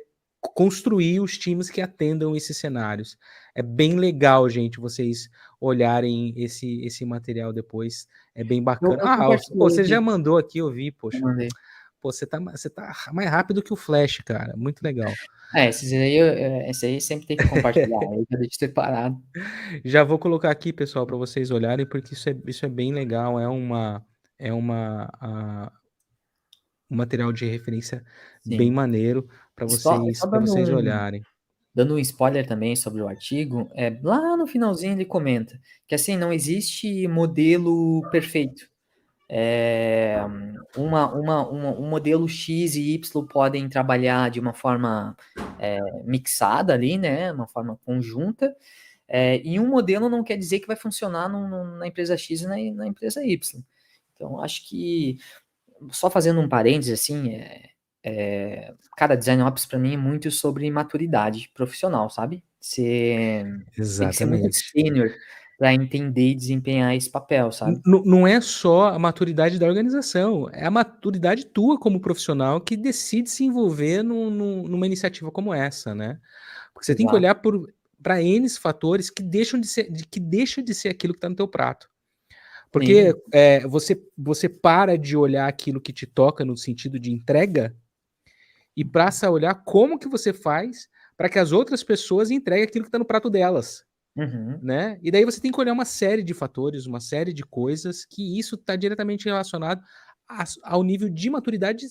construir os times que atendam esses cenários. É bem legal, gente, vocês olharem esse material depois. É bem bacana. Eu Pô, compartilhei você já aqui, mandou aqui, eu vi, eu poxa. mandei. Pô, você tá mais rápido que o Flash, cara. Muito legal. Esse aí sempre tem que compartilhar, eu já deixo separado. Já vou colocar aqui, pessoal, para vocês olharem, porque isso é bem legal. Um material de referência bem Sim. maneiro para Só vocês, para vocês olharem. dando um spoiler também sobre o artigo, lá no finalzinho ele comenta que assim não existe modelo perfeito. Um modelo X e Y podem trabalhar de uma forma mixada ali, né? Uma forma conjunta. E um modelo não quer dizer que vai funcionar na empresa X e na empresa Y. Então, acho que só fazendo um parênteses, assim, cara, Design Ops para mim é muito sobre maturidade profissional, sabe? Você tem que ser muito Exatamente. sênior para entender e desempenhar esse papel, sabe? Não é só a maturidade da organização, é a maturidade tua como profissional que decide se envolver numa iniciativa como essa, né? Porque você tem que Exato. olhar para N fatores que deixa de ser aquilo que está no teu prato. Porque Sim. você para de olhar aquilo que te toca no sentido de entrega e passa a olhar como que você faz para que as outras pessoas entreguem aquilo que está no prato delas, Uhum. né? E daí você tem que olhar uma série de fatores, uma série de coisas que isso está diretamente relacionado ao nível de maturidade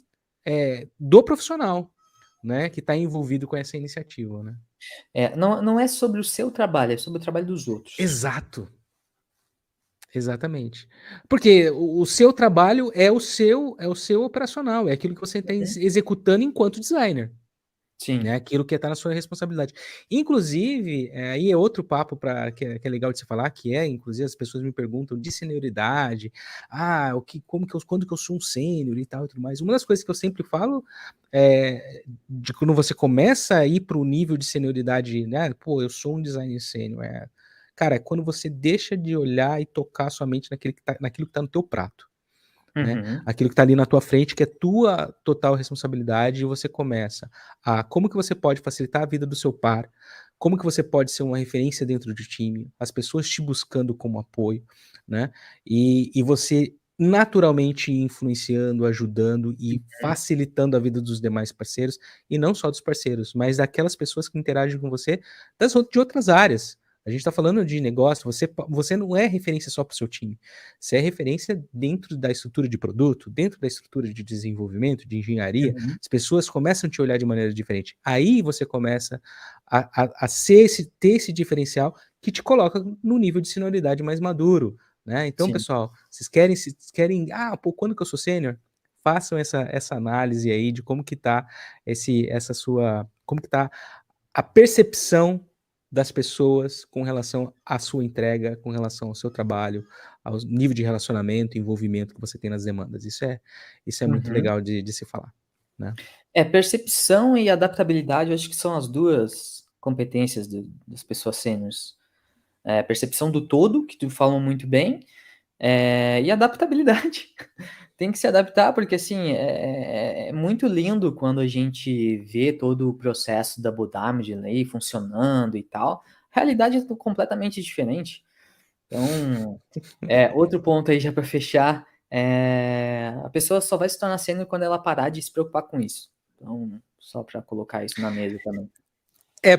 do profissional, né? Que está envolvido com essa iniciativa, né? Não é sobre o seu trabalho, é sobre o trabalho dos outros. Exato. Exatamente. Porque o seu trabalho é o seu operacional, é aquilo que você está Uhum. executando enquanto designer, né? Sim. Aquilo que está na sua responsabilidade. Inclusive, aí é outro papo que é legal de se falar, que inclusive as pessoas me perguntam de senioridade, quando que eu sou um sênior e tal e tudo mais. Uma das coisas que eu sempre falo de quando você começa a ir para o nível de senioridade, né? Pô, eu sou um designer sênior, cara, é quando você deixa de olhar e tocar sua mente naquilo que tá no teu prato, né? Uhum. Aquilo que tá ali na tua frente, que é tua total responsabilidade, e você começa como que você pode facilitar a vida do seu par, como que você pode ser uma referência dentro do time, as pessoas te buscando como apoio, né? E você naturalmente influenciando, ajudando e facilitando a vida dos demais parceiros, e não só dos parceiros, mas daquelas pessoas que interagem com você de outras áreas. A gente está falando de negócio, você não é referência só para o seu time. Você é referência dentro da estrutura de produto, dentro da estrutura de desenvolvimento, de engenharia. Uhum. As pessoas começam a te olhar de maneira diferente. Aí você começa a ter esse diferencial que te coloca no nível de senioridade mais maduro, né? Então, Sim. pessoal, vocês querem, pô, quando que eu sou sênior? Façam essa análise aí de como que tá como que tá a percepção das pessoas com relação à sua entrega, com relação ao seu trabalho, ao nível de relacionamento, envolvimento que você tem nas demandas. Isso é muito Uhum. legal de se falar, né? Percepção e adaptabilidade, eu acho que são as duas competências das pessoas sêniores. Percepção do todo, que tu falam muito bem, e adaptabilidade. tem que se adaptar, porque assim, é muito lindo quando a gente vê todo o processo da Budame ali funcionando e tal. A realidade é completamente diferente. Então, outro ponto aí já para fechar, a pessoa só vai se tornar sênior quando ela parar de se preocupar com isso. Então, só para colocar isso na mesa também.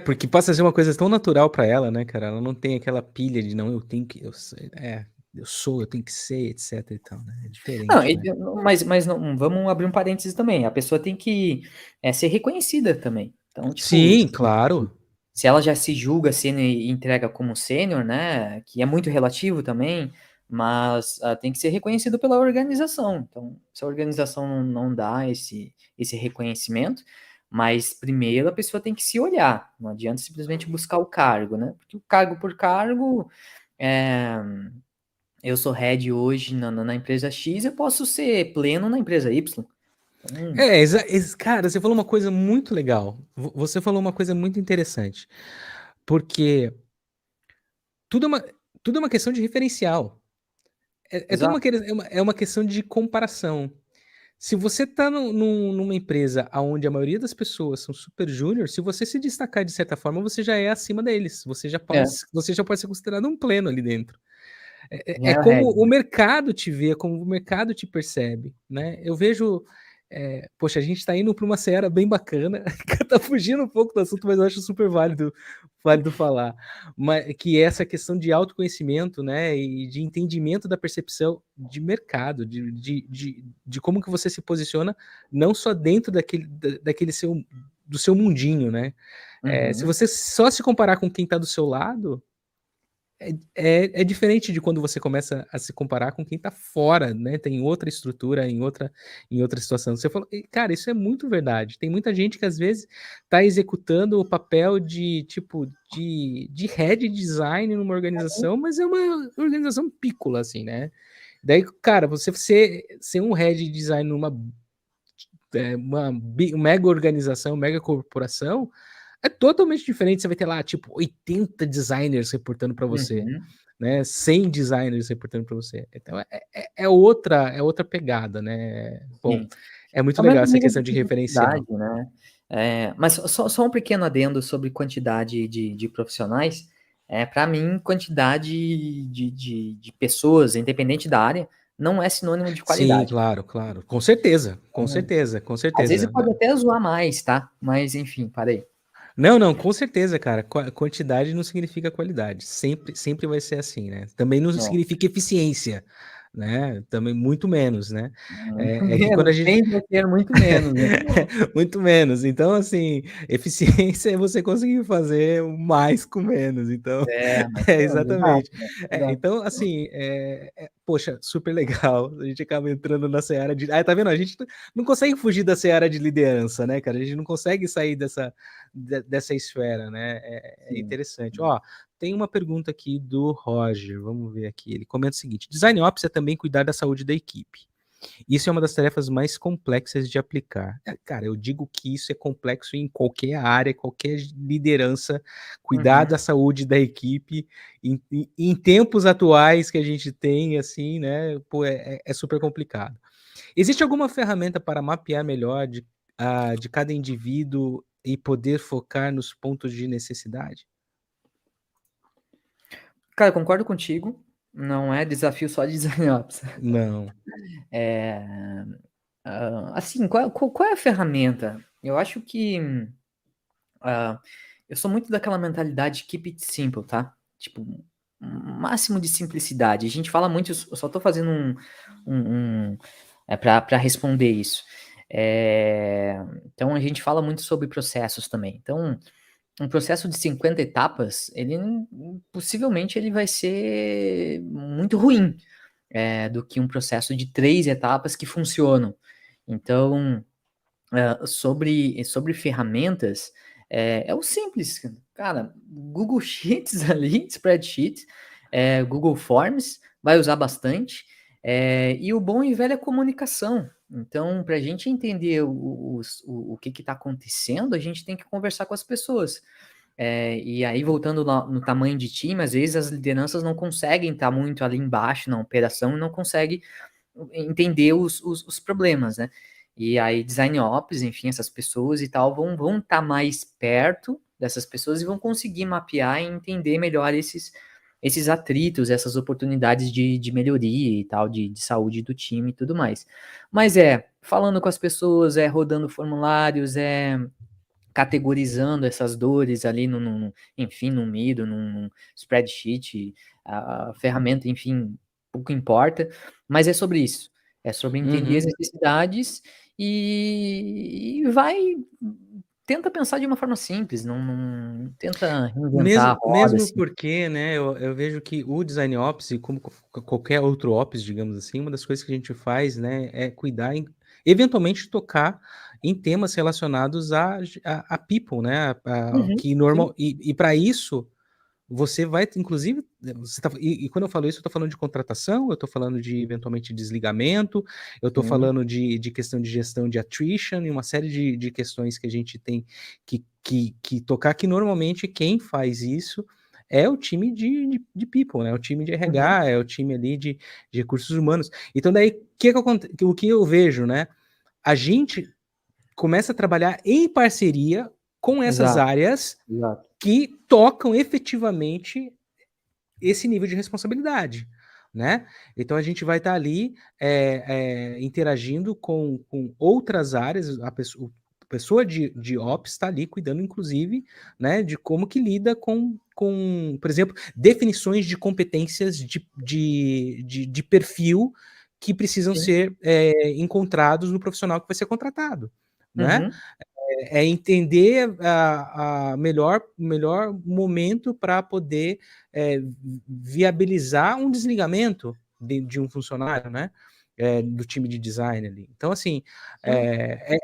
Porque passa a ser uma coisa tão natural pra ela, né, cara? Ela não tem aquela pilha de não, eu tenho que, eu sou, eu tenho que ser, etc e tal, né? É Não, diferente, né? mas não, vamos abrir um parênteses também. A pessoa tem que ser reconhecida também. Então, tipo, Sim, claro. se ela já se julga sênior e entrega como sênior, né, que é muito relativo também, mas tem que ser reconhecido pela organização. Então, se a organização não dá esse reconhecimento, mas primeiro a pessoa tem que se olhar. Não adianta simplesmente buscar o cargo, né? Porque o cargo por cargo, eu sou head hoje na empresa X, eu posso ser pleno na empresa Y. Então, Cara, você falou uma coisa muito legal. Você falou uma coisa muito interessante. Porque tudo é uma, tudo é uma questão de referencial. É tudo exato. é uma questão de comparação. Se você tá numa empresa onde a maioria das pessoas são super júnior, se você se destacar de certa forma, você já é acima deles. É, Você já pode ser considerado um pleno ali dentro. já É é o head, como o né? mercado te vê, é como o mercado te percebe, né? Eu vejo, poxa, a gente tá indo para uma seara bem bacana, tá fugindo um pouco do assunto, mas eu acho super válido falar, mas que é essa questão de autoconhecimento, né, e de entendimento da percepção de mercado, de como que você se posiciona, não só dentro daquele do seu mundinho, né? Se Uhum. você só se comparar com quem tá do seu lado, é diferente de quando você começa a se comparar com quem tá fora, né, tem outra estrutura, em outra situação. Você falou e cara, isso é muito verdade. Tem muita gente que às vezes tá executando o papel de, tipo, de head design numa organização, mas é uma organização pícola, assim, né. Daí, cara, você ser um head design numa, mega organização, mega corporação, é totalmente diferente. Você vai ter lá, tipo, 80 designers reportando para você, Uhum. né? 100 designers reportando para você. Então é outra pegada, né? Bom, Sim. é muito É uma legal essa briga questão de de referencial. quantidade, né. Mas só um pequeno adendo sobre quantidade de profissionais, pra mim quantidade de pessoas, independente da área, não é sinônimo de Sim, qualidade. claro, claro. Com certeza, com Então, certeza, com às vezes certeza. pode até zoar mais, tá, mas enfim, parei. Não, não, com certeza, cara. Quantidade não significa qualidade. Sempre vai ser assim, né? Também não É, significa eficiência, né? Também muito menos, né? muito É que quando a menos, gente tende a ser muito menos, né. muito menos. Então, assim, eficiência é você conseguir fazer mais com menos. Então, Mais ou menos, exato, exatamente. né, exato. Então, assim, poxa, super legal. A gente acaba entrando na seara de. Ah, tá vendo? A gente não consegue fugir da seara de liderança, né, cara? A gente não consegue sair dessa esfera, né? É Sim, interessante. sim. Ó, tem uma pergunta aqui do Roger. Vamos ver aqui. Ele comenta o seguinte: Design Ops é também cuidar da saúde da equipe. Isso é uma das tarefas mais complexas de aplicar. Cara, eu digo que isso é complexo em qualquer área, qualquer liderança, cuidar Uhum. da saúde da equipe em tempos atuais que a gente tem, assim, né? Pô, é super complicado. Existe alguma ferramenta para mapear melhor de cada indivíduo e poder focar nos pontos de necessidade? Cara, concordo contigo, não é desafio só de design ops. Não. Eh, assim, qual é a ferramenta? Eu acho que, ah, eu sou muito daquela mentalidade keep it simple, tá? Tipo, máximo de simplicidade. A gente fala muito, eu só tô fazendo pra responder isso. Então a gente fala muito sobre processos também. Então, um processo de 50 etapas, possivelmente ele vai ser muito ruim, do que um processo de 3 etapas que funcionam. Então, sobre ferramentas, é o simples, cara, Google Sheets ali, spreadsheet, Google Forms, vai usar bastante, e o bom e velho é comunicação. Então, para a gente entender o que está acontecendo, a gente tem que conversar com as pessoas. E aí, voltando no tamanho de time, às vezes as lideranças não conseguem estar muito ali embaixo na operação e não conseguem entender os problemas, né? E aí Design Ops, enfim, essas pessoas e tal vão estar mais perto dessas pessoas e vão conseguir mapear e entender melhor esses atritos, essas oportunidades de melhoria e tal, de saúde do time e tudo mais. Mas falando com as pessoas, rodando formulários, categorizando essas dores ali enfim, no Miro, num spreadsheet, a ferramenta, enfim, pouco importa, mas é sobre isso. É sobre entender as Uhum. necessidades e tenta pensar de uma forma simples, não tenta reinventar a roda, Mesmo assim. porque, né, eu vejo que o Design Ops, e como qualquer outro Ops, digamos assim, uma das coisas que a gente faz, né, é cuidar eventualmente tocar em temas relacionados a people, né, Uhum, que sim, normal e para isso você vai inclusive, e quando eu falo isso, eu estou falando de contratação, eu estou falando de, eventualmente, desligamento, eu estou sim, falando de questão de gestão de attrition e uma série de questões que a gente tem que tocar, que normalmente quem faz isso é o time de people, né, o time de uhum, RH, é o time ali de recursos humanos. Então daí, o que eu vejo, né, a gente começa a trabalhar em parceria com essas exato, áreas exato. que tocam efetivamente esse nível de responsabilidade, né? Então a gente vai estar ali interagindo com outras áreas, a pessoa de Ops está ali cuidando, inclusive, né, de como que lida por exemplo, definições de competências de perfil que precisam Sim, ser encontrados no profissional que vai ser contratado, né? uhum, É entender a melhor momento para poder viabilizar um desligamento de um funcionário, né? Do time de design ali. Então, assim, sim,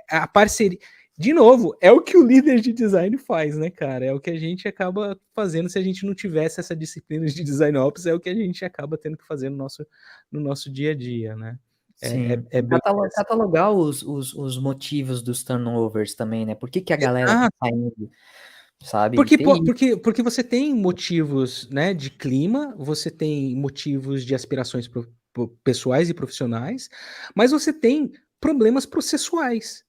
a parceria. De novo, é o que o líder de design faz, né, cara? É o que a gente acaba fazendo se a gente não tivesse essa disciplina de design ops, é o que a gente acaba tendo que fazer no nosso dia a dia, né? sim. É bem. Catalogar os motivos dos turnovers também, né? Por que que a galera tá Ah, saindo, sabe? Porque, Ter isso. porque você tem motivos, né, de clima, você tem motivos de aspirações pessoais e profissionais, mas você tem problemas processuais.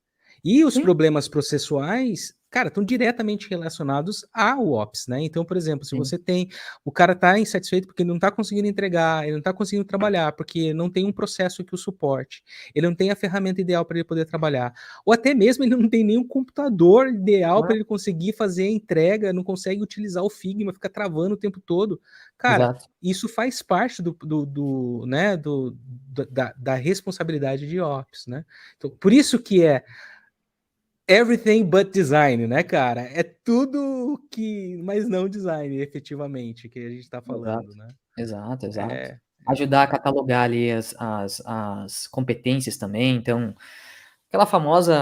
E os Sim, problemas processuais, cara, estão diretamente relacionados ao Ops, né? Então, por exemplo, se sim, você tem. O cara está insatisfeito porque ele não está conseguindo entregar, ele não está conseguindo trabalhar, porque não tem um processo que o suporte, ele não tem a ferramenta ideal para ele poder trabalhar. Ou até mesmo ele não tem nenhum computador ideal para ah, ele conseguir fazer a entrega, não consegue utilizar o Figma, fica travando o tempo todo. Cara, exato, isso faz parte né, da responsabilidade de Ops, né? Então, por isso que é everything but design, né, cara? É tudo que, mas não design, efetivamente, que a gente está exato, falando, né? exato, exato. É, Ajudar a catalogar ali as competências também, então,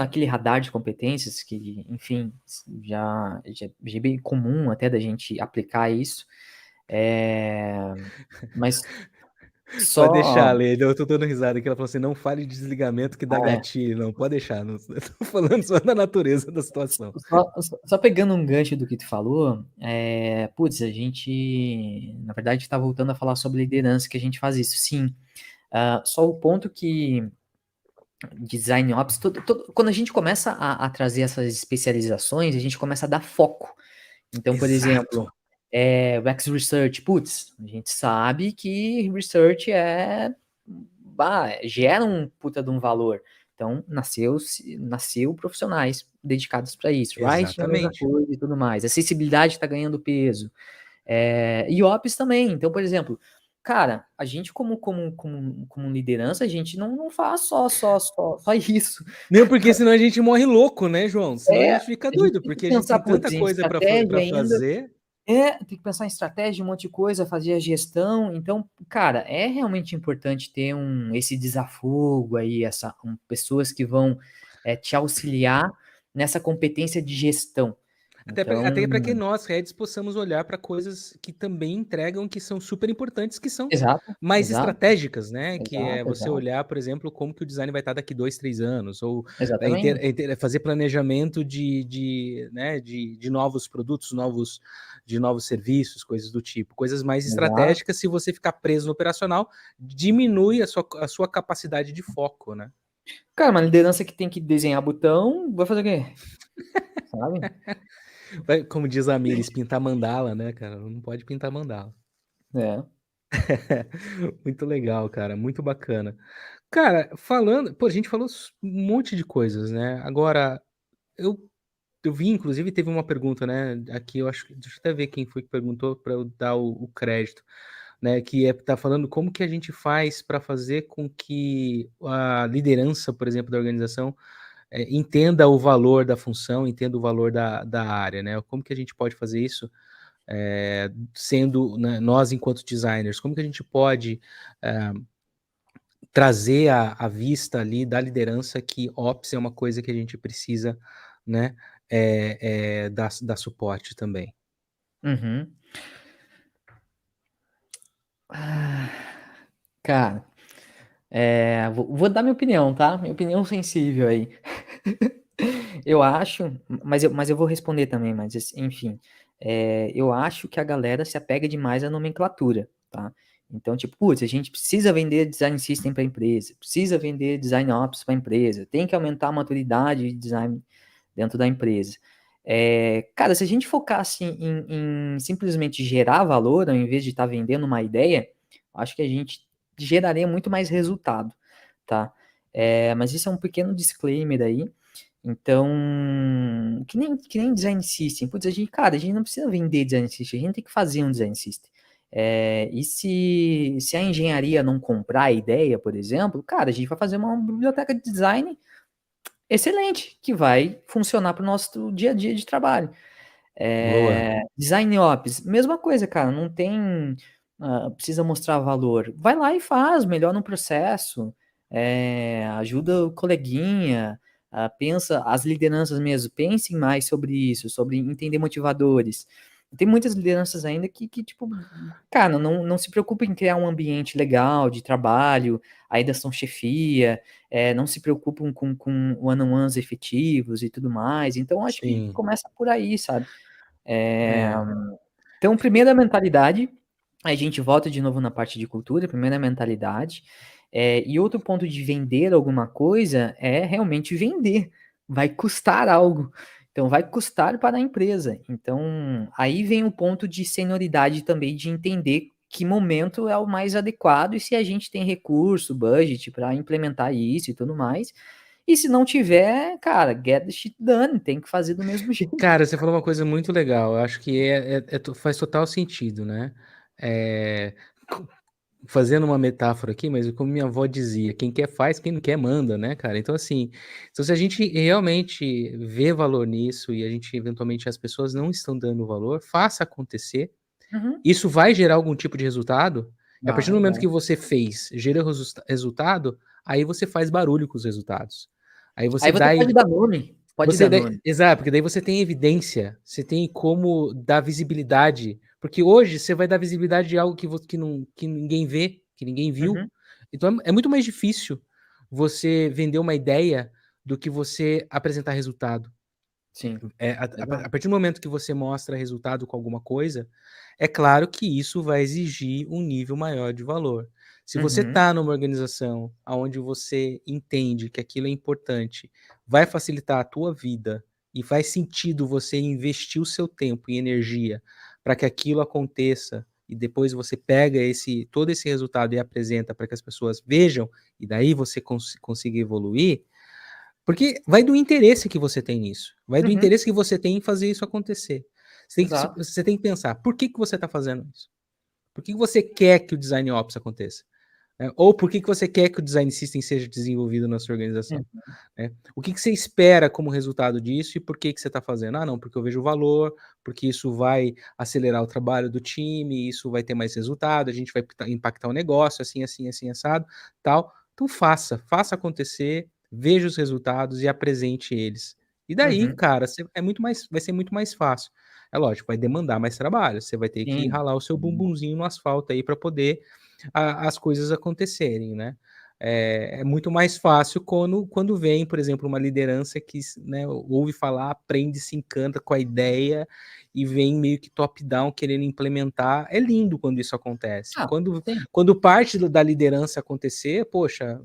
aquele radar de competências que, enfim, já é bem comum até da gente aplicar isso, mas Pode só deixar, Lê. Eu tô dando risada aqui. Ela falou assim: não fale de desligamento que dá ah, é. gatilho. Não, pode deixar. Não, eu tô falando só da natureza da situação. Só pegando um gancho do que tu falou, putz, a gente, na verdade, tá voltando a falar sobre liderança, que a gente faz isso, sim. Só o ponto que design ops, quando a gente começa a trazer essas especializações, a gente começa a dar foco. Então, por exemplo, Exato. o X Research, putz, a gente sabe que research gera um puta de um valor. Então, nasceu profissionais dedicados para isso. Writing é a mesma Exatamente. coisa e tudo mais. Acessibilidade está ganhando peso. E Ops também. Então, por exemplo, cara, a gente como liderança, a gente não faz só isso. Não, porque senão a gente morre louco, né, João? Senão a É, gente fica a gente doido, tem que porque a gente pensar, tem tanta putz, em coisa estratégia para ainda. fazer. Tem que pensar em estratégia, um monte de coisa, fazer a gestão. Então, cara, é realmente importante ter esse desafogo aí, pessoas que vão te auxiliar nessa competência de gestão. Até para que Então, nós, redes, possamos olhar para coisas que também entregam, que são super importantes, que são exato, mais exato, estratégicas, né, que é exato, você exato, olhar, por exemplo, como que o design vai estar daqui 2, 3 anos, ou, exatamente, fazer planejamento né, de novos produtos, de novos serviços, coisas do tipo. Coisas mais exato. estratégicas, se você ficar preso no operacional, diminui a sua capacidade de foco, né. Cara, uma liderança que tem que desenhar botão, vai fazer o quê? Sabe? Vai, como diz a Miris, pintar mandala, né, cara, não pode pintar mandala. É. Muito legal, cara, muito bacana. Cara, falando pô, a gente falou um monte de coisas, né, agora eu eu vi, inclusive teve uma pergunta, né, aqui eu acho que deixa eu até ver quem foi que perguntou para eu dar o crédito, né, que tá falando como que a gente faz para fazer com que a liderança, por exemplo, da organização, entenda o valor da função, entenda o valor da área, né, como que a gente pode fazer isso, sendo, né, nós enquanto designers, como que a gente pode, eh trazer à vista ali da liderança que Ops é uma coisa que a gente precisa, né, dar suporte também. Uhum. Ah, cara, vou dar minha opinião, tá? Minha opinião sensível aí. Eu acho, mas eu vou responder também, mas enfim, eu acho que a galera se apega demais à nomenclatura, tá? Então, tipo, putz, a gente precisa vender design system para a empresa, precisa vender design ops para a empresa, tem que aumentar a maturidade de design dentro da empresa. Cara, se a gente focasse em simplesmente gerar valor, ao invés de estar vendendo uma ideia, acho que a gente geraria muito mais resultado, tá? Mas isso é um pequeno disclaimer aí. Então, que nem design system. Putz, cara, a gente não precisa vender design system, a gente tem que fazer um design system. E se a engenharia não comprar a ideia, por exemplo, cara, a gente vai fazer uma biblioteca de design excelente, que vai funcionar para o nosso dia a dia de trabalho. Boa. Design Ops, mesma coisa, cara, não tem, precisa mostrar valor. Vai lá e faz, melhora um processo, ajuda o coleguinha, pensa, as lideranças mesmo, pensem mais sobre isso, sobre entender motivadores. Tem muitas lideranças ainda que tipo, cara, não se preocupa em criar um ambiente legal de trabalho, ainda são chefia, não se preocupam com one-on-ones efetivos e tudo mais. Então, acho que Sim. começa por aí, sabe? É, É. então, primeiro a mentalidade, aí a gente volta de novo na parte de cultura, primeiro a mentalidade, e outro ponto de vender alguma coisa é realmente vender, vai custar algo, então vai custar para a empresa. Então, aí vem o ponto de senioridade também, de entender que momento é o mais adequado e se a gente tem recurso, budget para implementar isso e tudo mais. E se não tiver, cara, get the shit done, tem que fazer do mesmo jeito. Cara, você falou uma coisa muito legal, eu acho que faz total sentido, né. Eh, co fazendo uma metáfora aqui, mas como minha avó dizia: "Quem quer faz, quem não quer manda", né, cara. Então assim, então se a gente realmente vê valor nisso e a gente eventualmente as pessoas não estão dando valor, faça acontecer. Uhum. Isso vai gerar algum tipo de resultado, e a partir do Vai, momento vai. que você fez, gerou resultado, aí você faz barulho com os resultados. Aí você Aí você dá pode evi dar nome, pode você dar dá nome. exato, porque daí você tem evidência, você tem como dar visibilidade, porque hoje você vai dar visibilidade de algo que ninguém vê, que ninguém viu, Uhum. então é muito mais difícil você vender uma ideia do que você apresentar resultado. Sim, A exato. partir do momento que você mostra resultado com alguma coisa, é claro que isso vai exigir um nível maior de valor. Se você Uhum, está numa organização aonde você entende que aquilo é importante, vai facilitar a tua vida e faz sentido você investir o seu tempo e energia para que aquilo aconteça e depois você pega todo esse resultado e apresenta para que as pessoas vejam e daí você consiga evoluir, porque vai do interesse que você tem nisso, vai do uhum, interesse que você tem em fazer isso acontecer. exato. Você tem que pensar: "Por que que você está fazendo isso? Por que que você quer que o design ops aconteça?", né, ou por que que você quer que o design system seja desenvolvido na sua Hum, organização, né. O que que você espera como resultado disso e por que que você está fazendo? "Ah não, porque eu vejo valor, porque isso vai acelerar o trabalho do time, isso vai ter mais resultado, a gente vai impactar o negócio, assim, assim, assim, assado, tal". Então faça acontecer, veja os resultados e apresente eles. E daí, Uhum. cara, vai ser muito mais fácil. É lógico, vai demandar mais trabalho, você vai ter que Sim. ralar o seu bumbumzinho no asfalto aí para poder as coisas acontecerem, né. É muito mais fácil quando vem, por exemplo, uma liderança que né, ouve falar, aprende, se encanta com a ideia e vem meio que top down querendo implementar. É lindo quando isso acontece. Ah, sim. Quando parte da liderança acontecer, poxa,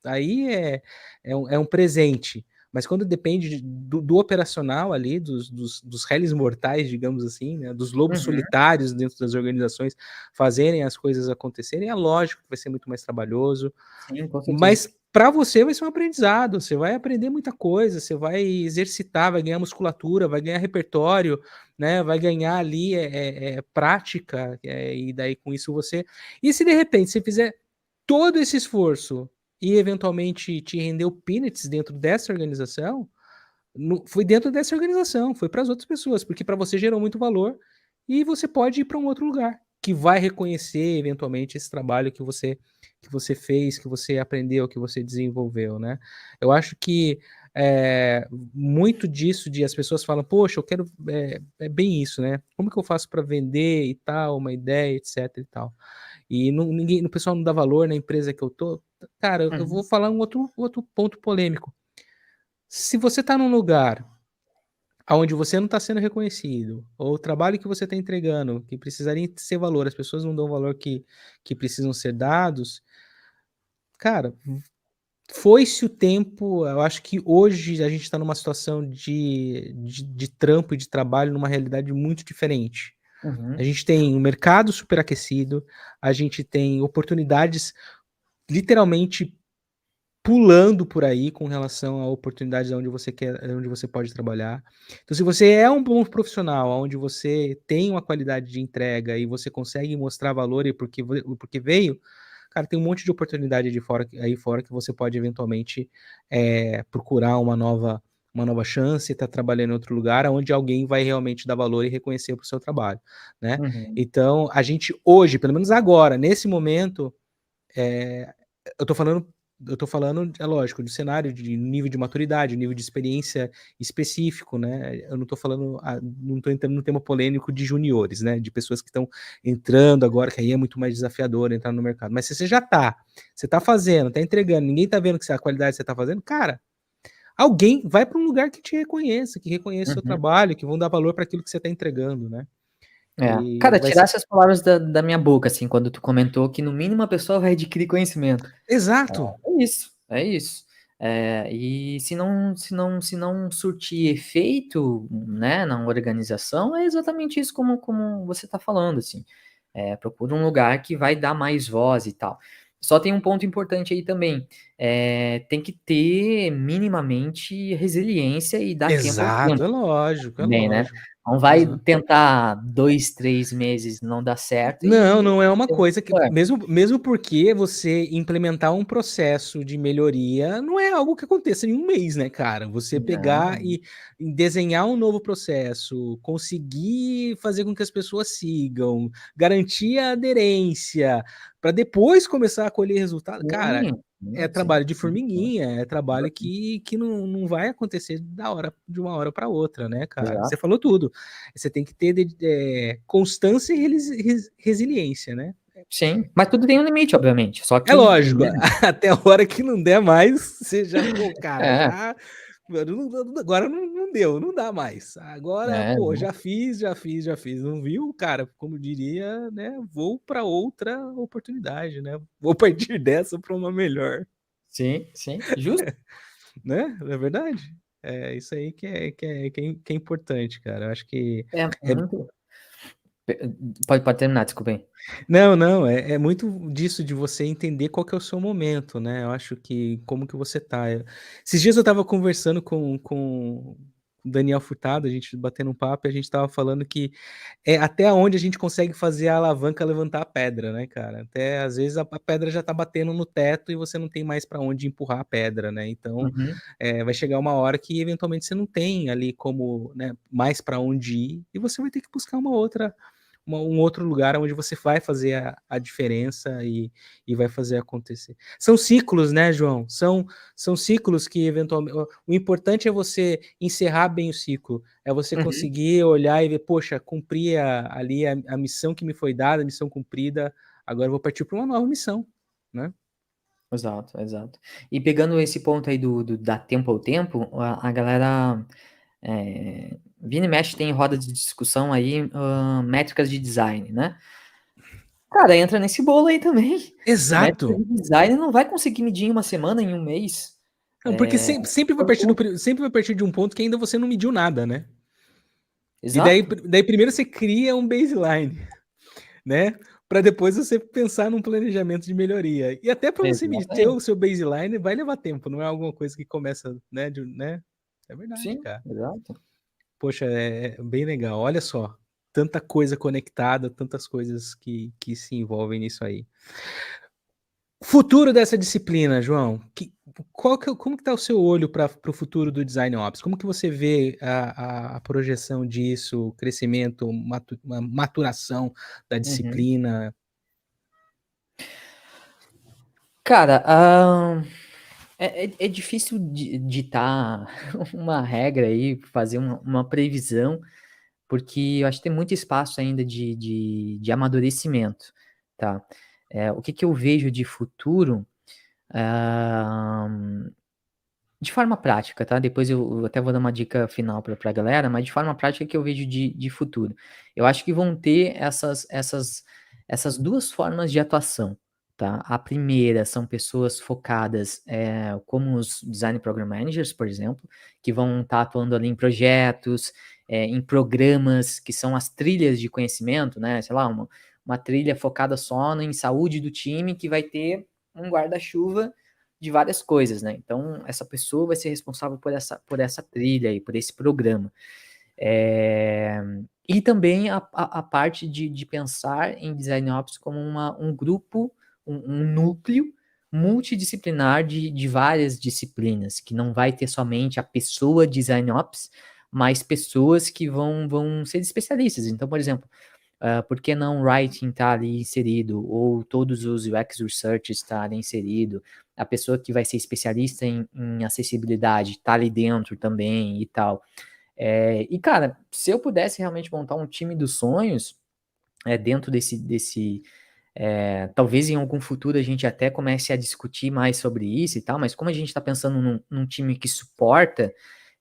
aí é um presente. Mas quando depende do operacional ali, dos réis mortais, digamos assim, né, dos lobos Uhum. solitários dentro das organizações fazerem as coisas acontecerem, é lógico que vai ser muito mais trabalhoso, Sim, com certeza. mas para você vai ser um aprendizado, você vai aprender muita coisa, você vai exercitar, vai ganhar musculatura, vai ganhar repertório, né, vai ganhar ali, prática, e daí com isso você e se de repente você fizer todo esse esforço e eventualmente te rendeu peanuts dentro dessa organização, foi dentro dessa organização, foi para as outras pessoas, porque para você gerou muito valor e você pode ir para um outro lugar, que vai reconhecer eventualmente esse trabalho que você fez, que você aprendeu, que você desenvolveu, né. Eu acho que, muito disso de as pessoas falam: "Poxa, eu quero", é bem isso, né, "Como que eu faço para vender e tal, uma ideia, etc e tal". E o pessoal não dá valor na empresa que eu tô. Cara, eu Uhum. vou falar um outro ponto polêmico. Se você tá num lugar aonde você não está sendo reconhecido, ou o trabalho que você está entregando, que precisaria ser valor, as pessoas não dão o valor que precisam ser dados, cara, foi-se o tempo. Eu acho que hoje a gente está numa situação de trampo e de trabalho numa realidade muito diferente. A Uhum. gente tem um mercado superaquecido, a gente tem oportunidades literalmente pulando por aí com relação a oportunidades onde você pode trabalhar. Então, se você é um bom profissional, onde você tem uma qualidade de entrega e você consegue mostrar valor e porque veio, cara, tem um monte de oportunidade de fora aí fora que você pode eventualmente, procurar uma nova chance, estar trabalhando em outro lugar onde alguém vai realmente dar valor e reconhecer para o seu trabalho, né. Uhum. Então, a gente hoje, pelo menos agora, nesse momento, eh, eu tô falando eu tô falando, é lógico, do cenário de nível de maturidade, nível de experiência específico, né, eu não tô falando não tô entrando no tema polêmico de juniores, né, de pessoas que estão entrando agora, que aí é muito mais desafiador entrar no mercado. Mas se você tá fazendo, tá entregando, ninguém tá vendo que a qualidade que você tá fazendo, cara, alguém vai para um lugar que te reconheça, que reconheça o seu Uhum. trabalho, que vão dar valor para aquilo que você tá entregando, né. É. E Cara, vai ser tirasse as palavras da minha boca, assim, quando tu comentou que no mínimo a pessoa vai adquirir conhecimento. exato, É isso, é isso. E se não surtir efeito, né, na organização, é exatamente isso como você está falando, assim. Procura um lugar que vai dar mais voz e tal. Só tem um ponto importante aí também, tem que ter minimamente resiliência e dar tempo ao exato, tempo é também, né. lógico. Não vai Exato. tentar 2, 3 meses, não dá certo Não, e não é uma coisa que é. mesmo porque você implementar um processo de melhoria não é algo que aconteça em um mês, né, cara. Você pegar Não. e desenhar um novo processo, conseguir fazer com que as pessoas sigam, garantir a aderência, para depois começar a colher resultado, cara, Sim, é sim, trabalho de sim, sim. formiguinha, é trabalho Exatamente. que não vai acontecer de uma hora para outra, né, cara. Você Exato. falou tudo. Você tem que ter constância e resiliência, né. Sim, mas tudo tem um limite, obviamente, só É que, lógico, né, até a hora que não der mais, você já: "Pô, cara, é, já agora não deu, não dá mais. Agora, pô, exato. já fiz". Não viu, cara, como diria, né, vou para outra oportunidade, né. Vou partir dessa para uma melhor, Sim, sim, justo. né, não é verdade? É isso aí que é importante, cara. Eu acho que É é muito pe pode terminar, desculpa aí. não, não, é muito disso de você entender qual que é o seu momento, né, eu acho que como que você tá. Esses dias eu estava conversando com o Daniel Furtado, a gente batendo um papo e a gente estava falando que é até onde a gente consegue fazer a alavanca levantar a pedra, né, cara. Até às vezes a pedra já tá batendo no teto e você não tem mais para onde empurrar a pedra, né, então, Uhum. vai chegar uma hora que eventualmente você não tem ali como, né, mais para onde ir e você vai ter que buscar um outro lugar onde você vai fazer a diferença e vai fazer acontecer. São ciclos, né, João? São ciclos que eventualmente o importante é você encerrar bem o ciclo, é você Uhum. conseguir olhar e ver: "Poxa, cumpri ali a missão que me foi dada, a missão cumprida, agora eu vou partir para uma nova missão", né. Exato, exato. E pegando esse ponto aí do dar tempo ao tempo, a galera, vira e mexe tem roda de discussão aí, métricas de design, né. Cara, entra nesse bolo aí também. Métrica Exato. de design não vai conseguir medir em 1 semana, em 1 mês. Não, porque Eh, sempre vai partir de um ponto que ainda você não mediu nada, né. E daí exato, daí primeiro você cria um baseline, né, para depois você pensar num planejamento de melhoria. E até para você medir ter o exatamente. seu baseline vai levar tempo, não é alguma coisa que começa, né. É verdade, Sim, cara. exato. Poxa, é bem legal. Olha só, tanta coisa conectada, tantas coisas que se envolvem nisso aí. Futuro dessa disciplina, João, como que tá o seu olho para o futuro do Design Ops? Como que você vê a projeção disso, o crescimento, maturação da Uhum. disciplina? Cara, é difícil ditar uma regra aí, fazer uma previsão, porque eu acho que tem muito espaço ainda de amadurecimento, tá. O que que eu vejo de futuro, hã, de forma prática, tá, depois eu até vou dar uma dica final pra galera, mas de forma prática, o que eu vejo de futuro? Eu acho que vão ter essas 2 formas de atuação, tá. A primeira são pessoas focadas, como os Design Program Managers, por exemplo, que vão estar atuando ali em projetos, em programas que são as trilhas de conhecimento, né, sei lá, uma trilha focada só em saúde do time, que vai ter um guarda-chuva de várias coisas, né. Então essa pessoa vai ser responsável por essa trilha e por esse programa. Eh, e também a parte de pensar em Design Ops como um grupo, um núcleo multidisciplinar de várias disciplinas, que não vai ter somente a pessoa Design Ops, mas pessoas que vão ser especialistas. Então, por exemplo, por que não writing tá ali inserido, ou todos os UX research estarem inserido, a pessoa que vai ser especialista em acessibilidade tá ali dentro também e tal. E cara, se eu pudesse realmente montar um time dos sonhos, dentro desse talvez em algum futuro a gente até comece a discutir mais sobre isso e tal, mas como a gente está pensando num time que suporta,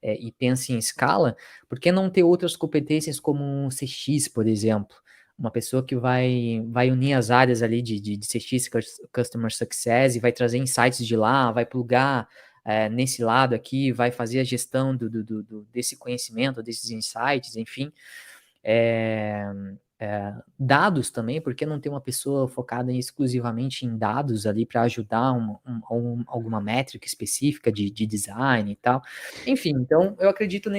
e pensa em escala, por que não ter outras competências como um CX, por exemplo? Uma pessoa que vai unir as áreas ali de CX, Customer Success, e vai trazer insights de lá, vai plugar, nesse lado aqui, vai fazer a gestão desse conhecimento, desses insights, enfim. Eh Dados também, por que não ter uma pessoa focada exclusivamente em dados ali para ajudar alguma métrica específica de design e tal. Enfim, então eu acredito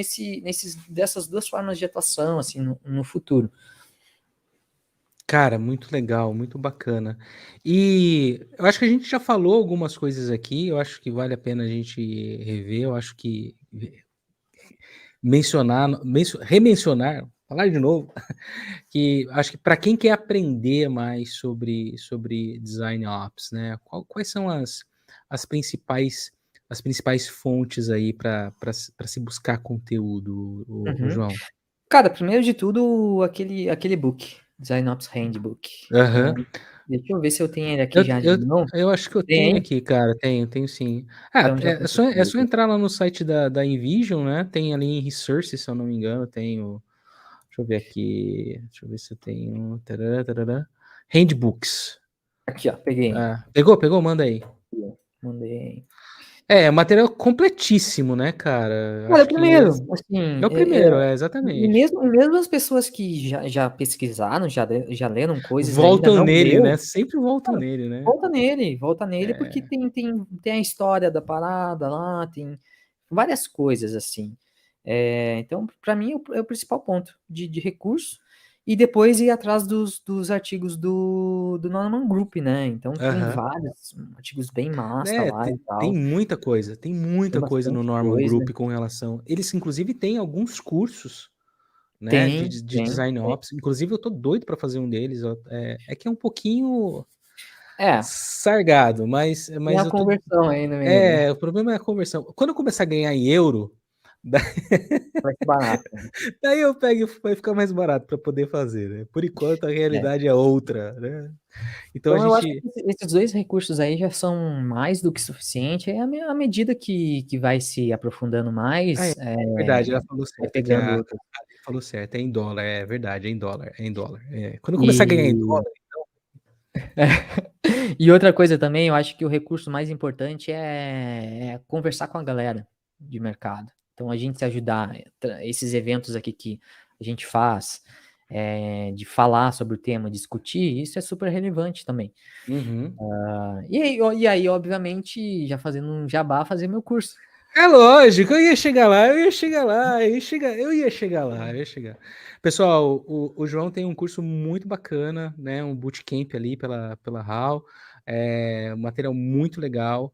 dessas 2 formas de atuação, assim, no futuro. Cara, muito legal, muito bacana. E eu acho que a gente já falou algumas coisas aqui, eu acho que vale a pena a gente rever, eu acho que remencionar, falar de novo, que acho que para quem quer aprender mais sobre design ops, né, quais são as principais fontes aí para se buscar conteúdo, o Uhum. João? Cara, primeiro de tudo, aquele book, Design Ops Handbook. Aham. Deixa eu ver se eu tenho ele aqui Eu já de eu mão. eu acho que eu tenho Tem? aqui, cara, tenho sim. Ah, Então já é vou só é ver só aqui. entrar lá no site da InVision, né, tem ali em Resources, se eu não me engano, tem o deixa eu ver aqui, deixa eu ver se eu tenho Handbooks. Aqui, ó, peguei. Ah, pegou? Manda aí. Mandei. É, material completíssimo, né, cara, Olha, acho que primeiro, assim, é o primeiro, exatamente. e mesmo as pessoas que já pesquisaram, já leram coisas e ainda Voltam não nele, né, leu, sempre voltam cara, nele, né. volta nele porque É. tem a história da parada lá, tem várias coisas, assim. Então pra mim é o principal ponto de recurso, e depois ir atrás dos artigos do Norman Group, né, então tem Aham. vários artigos bem massa É, lá e tem tal, tem tem muita coisa no bastante Norman coisa. Group com relação eles inclusive têm alguns cursos, né, Tem, de tem, Design tem. Ops. Inclusive, eu tô doido para fazer um deles. É que é um pouquinho É, sargado, tem mas a eu tô. conversão aí no meio, né? É, o problema é a conversão. Quando eu começar a ganhar em euro, Vai ser barato, né? daí eu pego e vai ficar mais barato para poder fazer, né? Por enquanto, a É. realidade é outra, né? Então a Então eu acho gente. que esses dois recursos aí já são mais do que suficiente. Aí, à medida que vai se aprofundando Ah, é mais, verdade, ela falou vai certo aqui. pegando A outras. Ali falou certo, é em dólar, é verdade, é em dólar, é em dólar. É. Quando eu começar a ganhar em E, dólar. e outra coisa também, eu acho que o recurso mais importante é conversar com a galera de mercado. Então, a gente se ajudar, esses eventos aqui que a gente faz, de falar sobre o tema, discutir, isso é super relevante também. Uhum. E aí, obviamente, já fazendo um jabá, fazer meu curso. É lógico, eu ia chegar lá, eu ia chegar lá, eu ia chegar lá, eu ia chegar. Pessoal, o João tem um curso muito bacana, né? Um bootcamp ali pela HAL, um material muito legal.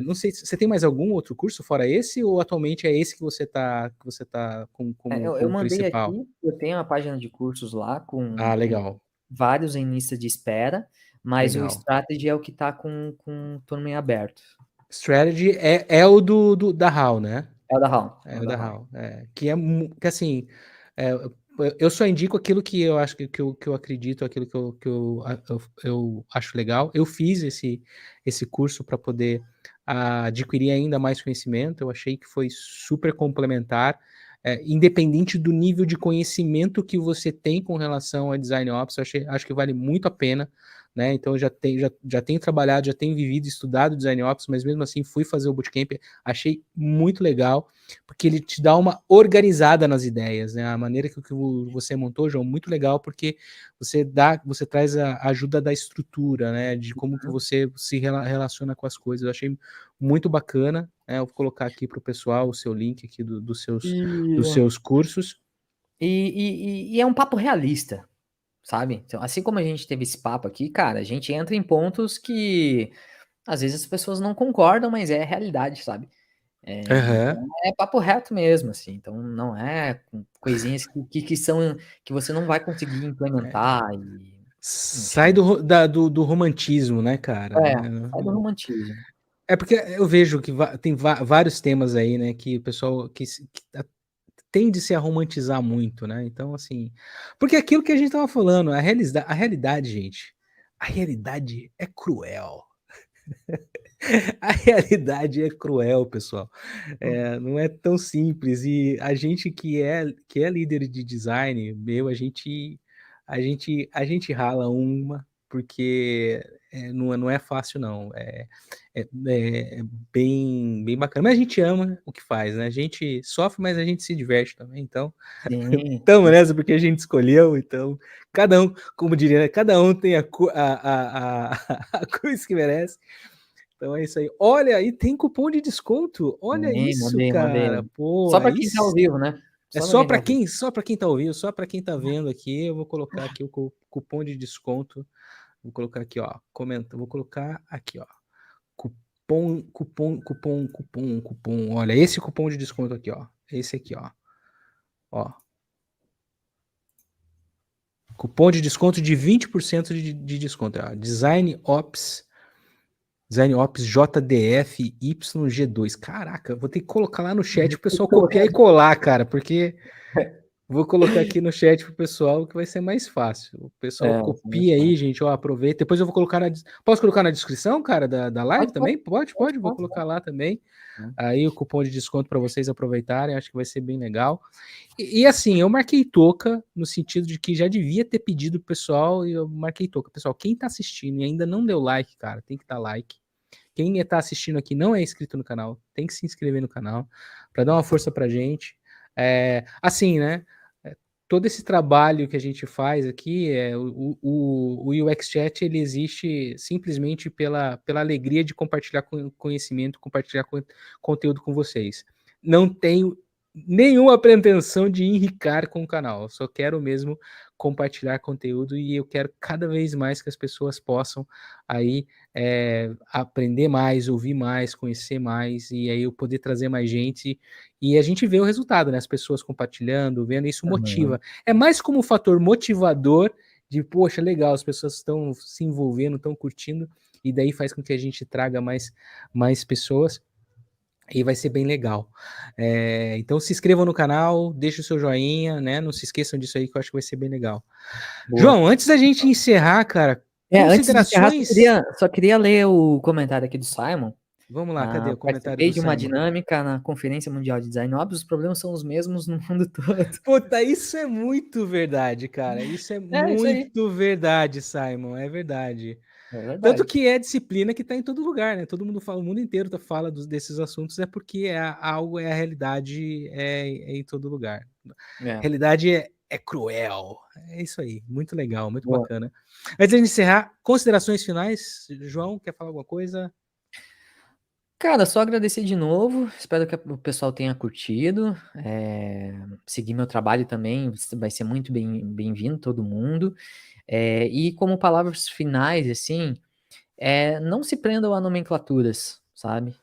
Não sei, você tem mais algum outro curso fora esse, ou atualmente é esse que você tá Eu como mandei principal? aqui, eu tenho uma página de cursos lá Ah, com legal, vários em lista de espera, mas o legal. Strategy é o que está com turma em aberto. Strategy é o da HAL, né? É o da HAL, é É, o o da da HAL. HAL. Que assim, é, eu só indico aquilo que eu acho que eu acredito, aquilo eu acho legal. Eu fiz esse curso para poder adquirir ainda mais conhecimento. Eu achei que foi super complementar, independente do nível de conhecimento que você tem com relação a Design Ops, acho que vale muito a pena. Né? Então, eu já tenho trabalhado, já tenho vivido, estudado Design Ops, mas mesmo assim fui fazer o bootcamp, achei muito legal, porque ele te dá uma organizada nas ideias, né? A maneira que você montou, João, muito legal, porque você traz a ajuda da estrutura, né? De como que você se relaciona com as coisas. Eu achei muito bacana, né? Eu vou colocar aqui para o pessoal o seu link aqui dos E, seus cursos. e é um papo realista, sabe? Então, assim como a gente teve esse papo aqui, cara, a gente entra em pontos que às vezes as pessoas não concordam, mas é a realidade, sabe? Aham. Então é papo reto mesmo, assim. Então não é com coisinhas que são que você não vai conseguir implementar e, Sai enfim. do romantismo, né, cara? É, sai do romantismo. É porque eu vejo que tem vários temas aí, né, que o pessoal tende-se a romantizar muito, né? Então, assim, porque aquilo que a gente estava falando, a realidade, gente, a realidade é cruel. A realidade é cruel, pessoal. Não é tão simples. E a gente que é líder de design, a gente rala uma, porque não é fácil, não. É bem bacana. Mas a gente ama o que faz, né? A gente sofre, mas a gente se diverte também. Então, Sim, estamos sim. nessa porque a gente escolheu. Então, cada um, como diria, né? Cada um tem a cruz que merece. Então é isso aí. Olha, e tem cupom de desconto. Olha Sim, isso, mandei, cara. mandei. Pô, Só pra quem tá ao vivo, né? é Só pra quem tá ao vivo. só para quem tá ouvindo, só para quem tá vendo aqui. Eu vou colocar aqui o cupom de desconto. Vou colocar aqui, ó. Comenta. Vou colocar aqui, ó. Cupom. Olha, esse cupom de desconto aqui, ó. Esse aqui, ó. Ó. Cupom de desconto de 20% de desconto. Ó. Design Ops JDF YG2. Caraca, vou ter que colocar lá no chat pro pessoal copiar e colar, cara, porque vou colocar aqui no chat pro pessoal que vai ser mais fácil. O pessoal Isso é mais copia aí, fácil. gente, ó, aproveita. Depois eu vou colocar Posso colocar na descrição, cara, da live Pode, pode, também? Pode, pode, pode, vou pode, colocar lá também. né? Aí o cupom de desconto para vocês aproveitarem, acho que vai ser bem legal. E assim, eu marquei touca no sentido de que já devia ter pedido pro pessoal e eu marquei touca. Pessoal, quem tá assistindo e ainda não deu like, cara, tem que dar like. Quem está assistindo aqui não é inscrito no canal, tem que se inscrever no canal para dar uma força para gente. Assim, né? Todo esse trabalho que a gente faz aqui, o UX Chat, ele existe simplesmente pela alegria de compartilhar conhecimento, compartilhar conteúdo com vocês. Não tenho nenhuma pretensão de enricar com o canal, eu só quero mesmo compartilhar conteúdo e eu quero cada vez mais que as pessoas possam aí aprender mais, ouvir mais, conhecer mais e aí eu poder trazer mais gente e a gente vê o resultado, né? As pessoas compartilhando, vendo, isso Aham. motiva. É mais como um fator motivador de, poxa, legal, as pessoas estão se envolvendo, estão curtindo e daí faz com que a gente traga mais pessoas. E vai ser bem legal. Então se inscrevam no canal, deixe o seu joinha, né? Não se esqueçam disso aí que eu acho que vai ser bem legal. Boa. João, antes da gente encerrar, cara, Antes de encerrar, considerações. só queria ler o comentário aqui do Simon. Vamos lá, cadê o comentário Participei do de uma Simon? dinâmica na Conferência Mundial de Design Ops, os problemas são os mesmos no mundo todo. Puta, isso é muito verdade, cara. Isso é É isso aí. muito verdade, Simon. É verdade. É Tanto verdade. que é disciplina que está em todo lugar, né? Todo mundo fala, o mundo inteiro fala desses assuntos, é porque algo é a realidade é em todo lugar. A É. realidade é cruel. É isso aí. Muito legal, muito Boa. bacana. Antes de encerrar, considerações finais. João, quer falar alguma coisa? Cara, só agradecer de novo. Espero que o pessoal tenha curtido. Seguir meu trabalho também vai ser muito bem-vindo, todo mundo. E como palavras finais, assim, não se prendam a nomenclaturas, sabe?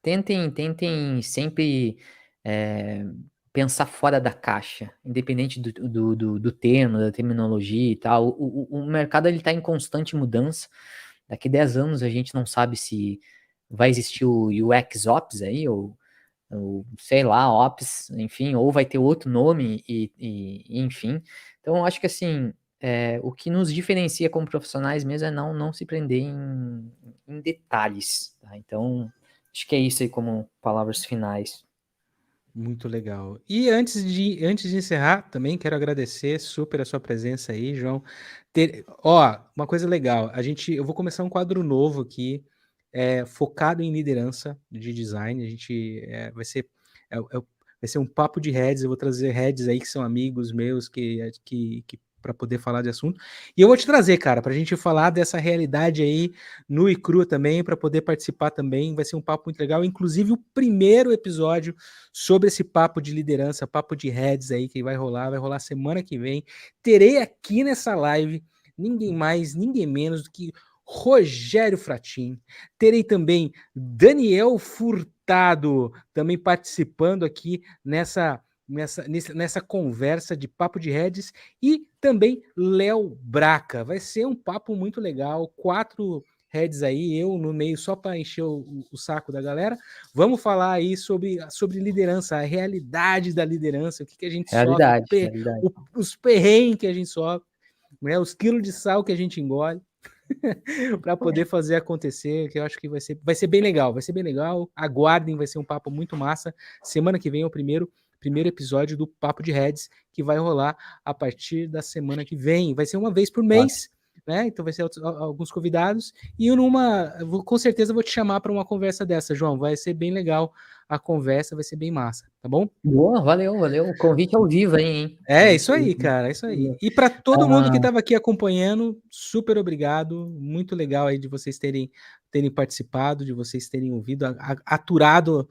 Tentem sempre pensar fora da caixa, independente do termo, da terminologia e tal. O mercado está em constante mudança. Daqui 10 anos a gente não sabe se vai existir o UX Ops aí, ou sei lá, Ops, enfim, ou vai ter outro nome, enfim. Então, eu acho que assim, o que nos diferencia como profissionais mesmo é não se prender em detalhes, tá? Então, acho que é isso aí como palavras finais. Muito legal. E antes de encerrar, também quero agradecer super a sua presença aí, João. Uma coisa legal, eu vou começar um quadro novo aqui, focado em liderança de design. A gente vai ser um papo de heads. Eu vou trazer heads aí que são amigos meus que para poder falar de assunto. E eu vou te trazer, cara, para a gente falar dessa realidade aí nu e crua também, para poder participar também. Vai ser um papo muito legal. Inclusive, o primeiro episódio sobre esse papo de liderança, papo de heads aí que vai rolar semana que vem. Terei aqui nessa live ninguém mais, ninguém menos do que Rogério Fratin. Terei também Daniel Furtado também participando aqui nessa conversa de papo de heads e também Léo Braca. Vai ser um papo muito legal, 4 heads aí, eu no meio só para encher o saco da galera. Vamos falar aí sobre liderança, a realidade da liderança, o que a gente sofre, Realidade, realidade. os perrengues que a gente sofre, né, os quilos de sal que a gente engole para poder fazer acontecer, que eu acho que vai ser bem legal, vai ser bem legal. Aguardem, vai ser um papo muito massa. Semana que vem é o primeiro episódio do Papo de Heads, que vai rolar a partir da semana que vem. Vai ser uma vez por mês, né? Então vai ser alguns convidados e com certeza vou te chamar para uma conversa dessa, João. Vai ser bem legal a conversa, vai ser bem massa, tá bom? Boa, valeu. O convite ao vivo aí, hein? É Convite isso ao aí, vivo. cara, é isso aí. E para todo mundo que Ah, estava aqui acompanhando, super obrigado. Muito legal aí de vocês terem participado, de vocês terem ouvido, aturado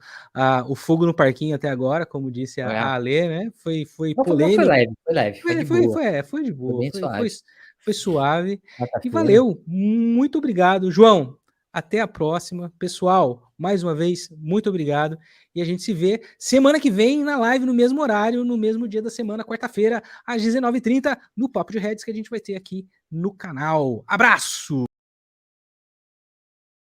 o fogo no parquinho até agora, como disse a Alê, né? Foi não, foi polêmico. leve, foi leve, foi de boa. Foi de Foi boa, bem suave. foi suave. E Quarta-feira. valeu. Muito obrigado, João. Até a próxima. Pessoal, mais uma vez, muito obrigado. E a gente se vê semana que vem na live, no mesmo horário, no mesmo dia da semana, quarta-feira, às 19h30, no Papo de Redes, que a gente vai ter aqui no canal. Abraço!